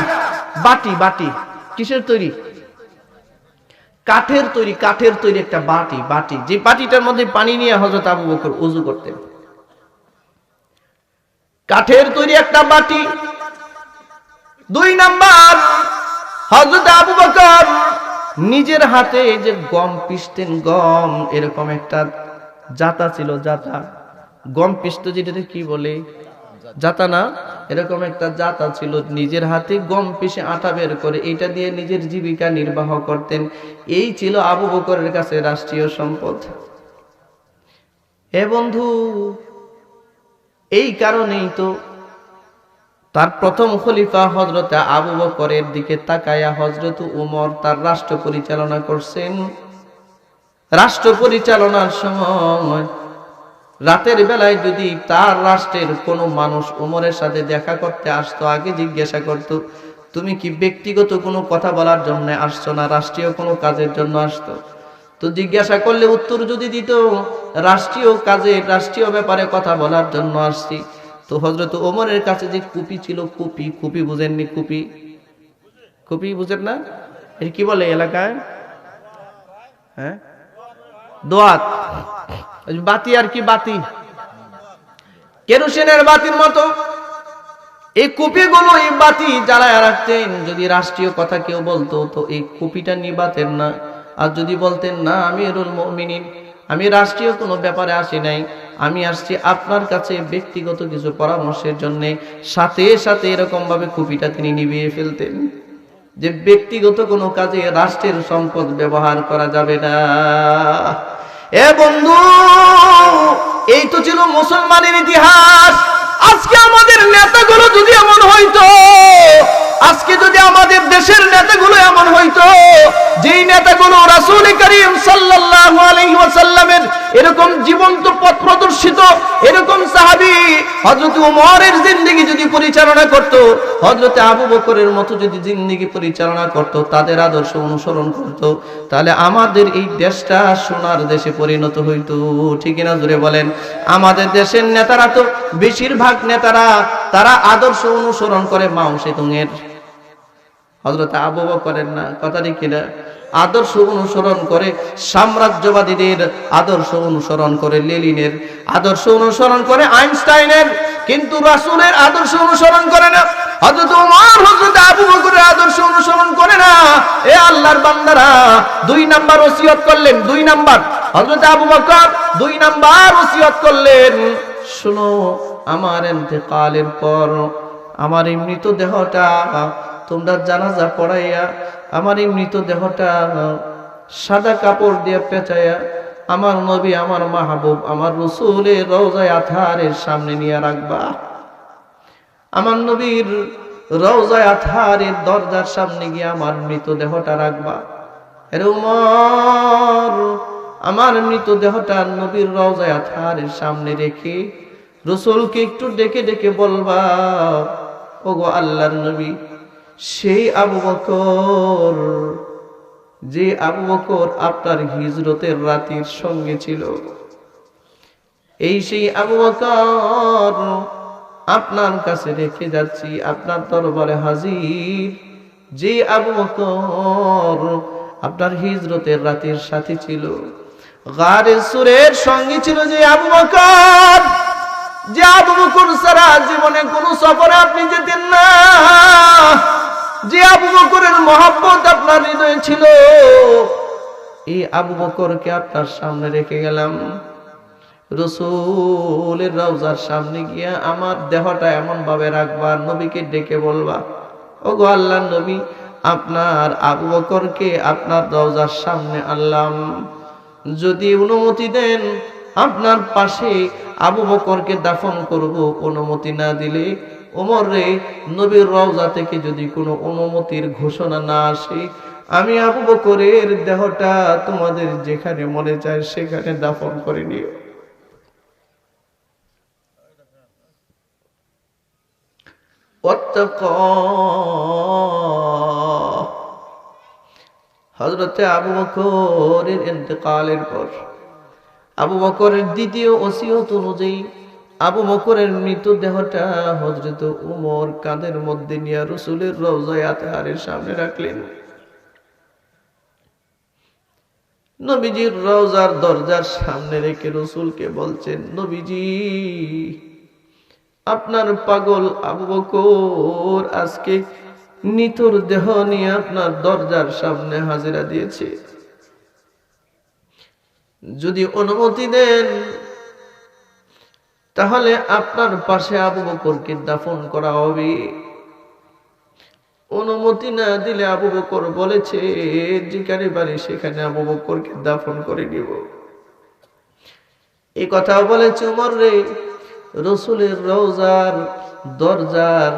বাটি। বাটি কিসের তৈরি? কাঠের তৈরি। কাঠের তৈরি একটা বাটি, যে বাটিটার মধ্যে পানি নিয়ে হযরত আবু বকর ওযু করতেন। কাঠের তৈরি একটা বাটি। দুই নাম্বার, হযরত আবু বকর নিজের হাতে যে গম পিষতেন, গম এরকম একটা জাতা ছিল, জাতা, গম পিষত যেটাতে কি বলে, জাতা না, এরকম একটা জাতা ছিল, নিজের হাতে গম পিষে আটা বের করে এটা দিয়ে নিজের জীবিকা নির্বাহ করতেন। এই ছিল আবু বকরের কাছে রাষ্ট্রীয় সম্পদ। হে বন্ধু, এই কারণেই তো তার প্রথম খলিফা হযরত আবু বকরের দিকে তাকায়া হযরত ওমর তার রাষ্ট্র পরিচালনা করছেন। রাষ্ট্র পরিচালনার সময় রাতের বেলায় যদি তার রাষ্ট্রের কোনো মানুষ ওমরের সাথে দেখা করতে আসতো, আগে জিজ্ঞাসা করত, তুমি কি ব্যক্তিগত কোনো কথা বলার জন্য আসছো না রাষ্ট্রীয় কোনো কাজের জন্য আসতো? তো জিজ্ঞাসা করলে উত্তর যদি দিত রাষ্ট্রীয় কাজে, রাষ্ট্রীয় ব্যাপারে কথা বলার জন্য আসছি, তো হযরত ওমরের কাছে যে কুপি ছিল, কুপি বুঝেননি? কুপি বুঝেন না? এর কি বলে এলাকায়? হ্যাঁ, দোয়াত। বাতি আর কি, বাতি, কেরোসিনের বাতির মতো এই কুপিগুলো, এই বাতি জ্বালায় রাখতেন। যদি রাষ্ট্রীয় কথা কেউ বলতো তো এই কুপিটা নিবাতেন না। আর যদি বলতেন না আমিরুল মুমিনিন, আমি রাষ্ট্রীয় কোনো ব্যাপারে আসি নাই, আমি আসছি আপনার কাছে ব্যক্তিগত কিছু পরামর্শের জন্য, সাথে সাথে এরকম ভাবে কুপিটা তিনি নিভিয়ে ফেলতেন যে ব্যক্তিগত কোনো কাজে রাষ্ট্রের সম্পদ ব্যবহার করা যাবে না। এ বন্ধু, এই তো ছিল মুসলমানের ইতিহাস। আজকে আমাদের নেতাগুলো যদি এমন হইতো, আজকে যদি আমাদের দেশের নেতাগুলো এমন হইতো, যেই নেতাগুলো রাসূল করিম সাল্লাল্লাহু আলাইহি ওয়াসাল্লামের এরকম জীবন্ত পথ প্রদর্শিত, এরকম সাহাবী হযরত ওমরের জিন্দেগি যদি পরিচালনা করত, হযরত আবু বকরের মতো যদি জিন্দেগি পরিচালনা করত, তাদের আদর্শ অনুসরণ করত, তাহলে আমাদের এই দেশটা সোনার দেশে পরিণত হইতো। ঠিক না? জোরে বলেন। আমাদের দেশের নেতারা তো বেশিরভাগ নেতারা তারা আদর্শ অনুসরণ করে মাও সেতুংয়ের, হযরত আবু বকরের না, কথাটি কিনা? আদর্শ অনুসরণ করে সাম্রাজ্যবাদীদের, আদর্শ অনুসরণ করে লেনিনের, আদর্শ অনুসরণ করে আইনস্টাইনের, কিন্তু রাসূলের আদর্শ অনুসরণ করে না। হযরত ওমর হযরত আবু বকরের আদর্শ অনুসরণ করে না। এ আল্লাহর বান্দারা, দুই নাম্বার ওসিয়ত করলেন। দুই নাম্বার, হযরত আবু বকর দুই নাম্বার ওসিয়ত করলেন, শুনো, আমার ইন্তেকালের পর আমার এই মৃতদেহটা তোমরা জানাজা পড়াইয়া আমার এই মৃতদেহটা সাদা কাপড় দিয়ে পেঁচাইয়া আমার নবী, আমার মাহবুব, আমার রাসূলের রওজায়ে আতহারের সামনে নিয়ে রাখবা। আমার নবীর রওজায়ে আতহারের দরজার সামনে গিয়ে আমার মৃতদেহটা রাখবা। এর উমর, আমার মৃতদেহটা নবীর রওজায়ে আতহারের সামনে রেখে রাসূলকে একটু ডেকে ডেকে বলবা, ওগো আল্লাহর নবী, সেই আবু বকর, যে আবু বকর আপনার হিজরতের রাতের সঙ্গে ছিল, এই সেই আবু বকর আপনার কাছে রেখে যাচ্ছি, আপনার দরবারে হাজির, যে আবু বকর আপনার হিজরতের রাতের সাথী ছিল, গারে সুরের সঙ্গী ছিল, যে আবু বকর, যে আবু বকর সারা জীবনে কোন সফরে আপনি যেতেন না, যে আবু বকরের মহব্বত আপনার হৃদয়ে ছিল, এই আবু বকরকে আপনার সামনে রেখে গেলাম। রাসূলের রওজার সামনে গিয়া আমার দেহটা এমন ভাবে রাখবা, নবীকে ডেকে বলবা, ওগো আল্লাহর নবী, আপনার আবু বকরকে আপনার রওজার সামনে আনলাম, যদি অনুমতি দেন আপনার পাশে আবু বকরকে দাফন করব, অনুমতি না দিলে ওমর রে, নবীর রওজা থেকে যদি কোনো অনুমতির ঘোষণা না আসে, আমি আবু বকরের দেহটা তোমাদের যেখানে মনে চায় সেখানে দাফন করে নিও। হযরতে আবু বকরের ইন্তেকালের পর আবু বকরের দ্বিতীয় ওসিয়ত অনুযায়ী আবু বকরের মৃতদেহটা হযরত ওমর কাঁধের মধ্যে নিয়ে রাসূলের রওজায়ে আতহারের সামনে রাখলেন। নবীজির রওজার দরজার সামনে রেখে রাসূলকে বলছেন, নবীজি, আপনার পাগল আবু বকর আজকে নিতর দেহ নিয়ে আপনার দরজার সামনে হাজিরা দিয়েছে। যদি অনুমতি দেন তাহলে আপনার পাশে আবু বকরকে দাফন করা হবে। অনুমতি না দিলে আবু বকর বলেছে যেখানে পারি সেখানে আবু বকরকে দাফন করে নিব। এই কথা বলেছে ওমর রে, রাসূলের রওজার দরজার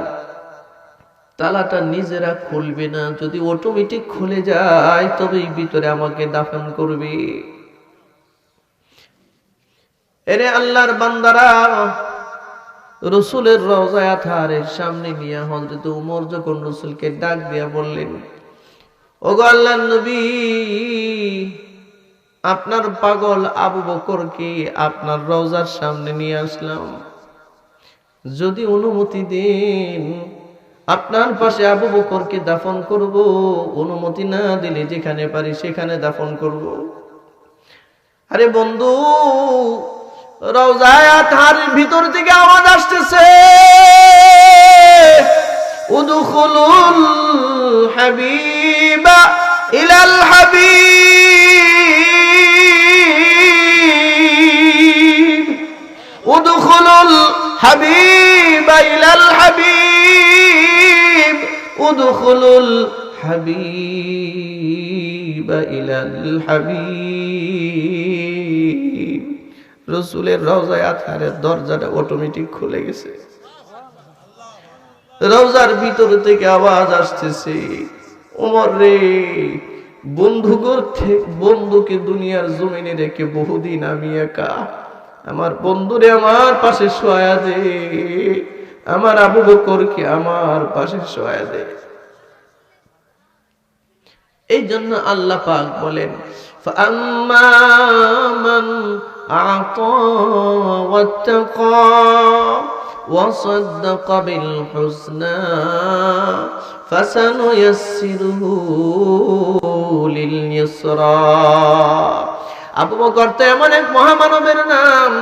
তালাটা নিজেরা খুলবে না, যদি অটোমেটিক খুলে যায় তবেই ভিতরে আমাকে দাফন করবে। এরে আল্লাহর বান্দারা, রাসূলের রওজায়ে আতহারের সামনে নিয়ে হযরত ওমর যখন রাসূলকে ডাক দিয়া বললেন, ওগো আল্লাহর নবী, আপনার পাগল আবু বকরকে আপনার রওজার সামনে নিয়ে আসলাম, যদি অনুমতি দেন আপনার পাশে আবু বকরকে দাফন করব, অনুমতি না দিলে যেখানে পারি সেখানে দাফন করব। আরে বন্ধু, রওজায়ে আতহারের ভিতর থেকে আওয়াজ আসতেছে, উদখুলুল হাবিবা ইলাল হাবিব, উদখুলুল হাবিবা ইলাল হাবিব, উদখুলুল হাবিবা ইলাল হাবিব। রাসূলের রওজায়ে আতহারের দরজাটা অটোমেটিক খুলে গেছে। রওজার ভিতর থেকে আওয়াজ আসতেছে, ওমর রে, বন্ধুকে দুনিয়ার জমিনে রেখে বহুদিন আমি একা, আমার বন্ধুরে আমার পাশে শোয়া দে, আমার আবু বকরকে আমার পাশে শোয়া দে। এই জন্য আল্লাহ পাক বলেন, ফাআম্মা মান আ'তা ওয়াত্তাকা ওয়া সাদ্দাকা বিল হুসনা ফাসানুয়াসসিরুহু লিল ইউসরা। আবু বকর তো এমন এক মহামানবের নাম।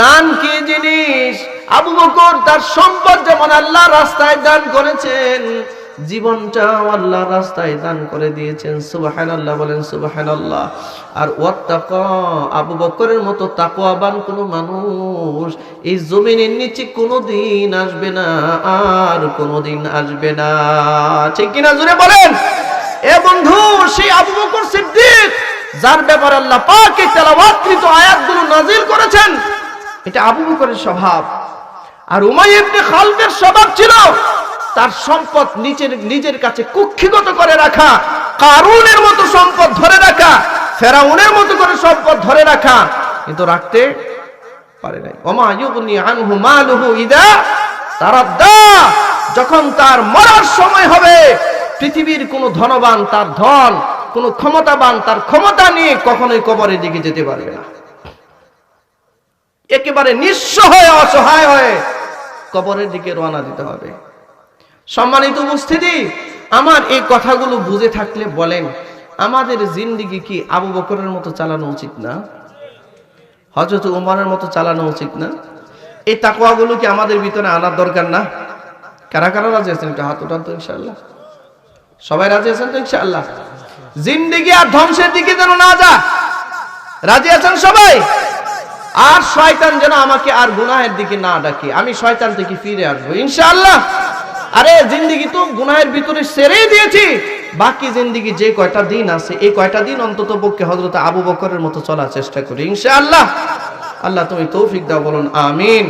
দান কি জিনিস? আবু বকর তার সম্পদ যেমন আল্লাহর রাস্তায় দান করেছেন, জীবনটাও আল্লাহর রাস্তায় দান করে দিয়েছেন। সুবহানাল্লাহ বলেন, সুবহানাল্লাহ। আর ওয়াত্তাকা, আবু বকরের মতো তাকওয়াবান কোন মানুষ এই জমিনের নিচে কোনোদিন আসবে না, আর কোনোদিন আসবে না। ঠিক কিনা জোরে বলেন। এ বন্ধু, সেই আবু বকর সিদ্দিক যার ব্যাপারে আল্লাহ পাক এই তেলাওয়াতকৃত আয়াতগুলো নাযিল করেছেন, এটা আবু বকরের স্বভাব। আর উমাইয়া ইবনে খালদের স্বভাব ছিল তার সম্পদ নিজের কাছে কুক্ষিগত করে রাখা, কারুনের মতো সম্পদ ধরে রাখা, ফেরাউনের মতো করে সম্পদ ধরে রাখা, কিন্তু রাখতে পারে নাই। ওমা ইউগনি আনহু মালুহু ইদা তারাদ্দা, যখন তার মরার সময় হবে, পৃথিবীর কোন ধনবান তার ধন, কোন ক্ষমতাবান তার ক্ষমতা নিয়ে কখনোই কবরের দিকে যেতে পারবে না। একেবারে নিঃস্ব হয়ে, অসহায় হয়ে কবরের দিকে রওনা দিতে হবে। সম্মানিত উপস্থিতি, আমার এই কথাগুলো বুঝে থাকলে বলেন, আমাদের জিন্দেগি কি আবু বকরের মতো চালানো উচিত না? হযরত ওমরের মতো চালানো উচিত না? এই তাকওয়াগুলো কি আমাদের ভিতরে আনার দরকার না? কারা কারা রাজি আছেন? একটু হাত উঠান তো ইনশাআল্লাহ। সবাই রাজি আছেন তো ইনশাআল্লাহ? জিন্দেগি আর ধ্বংসের দিকে যেন না যায়, রাজি আছেন সবাই? আর শয়তান যেন আমাকে আর গুনাহের দিকে না ডাকে, আমি শয়তান থেকে ফিরে আসবো ইনশাআল্লাহ। আরে জিন্দেগি তো গুনাহের ভিতরে ছেড়েই দিয়েছি, বাকি জিন্দেগি যে কয়টা দিন আছে, এই কয়টা দিন অন্তত পক্ষে হযরত আবু বকরের মতো চলার চেষ্টা করি ইনশাআল্লাহ। আল্লাহ তুমি তৌফিক দাও, বলুন আমিন।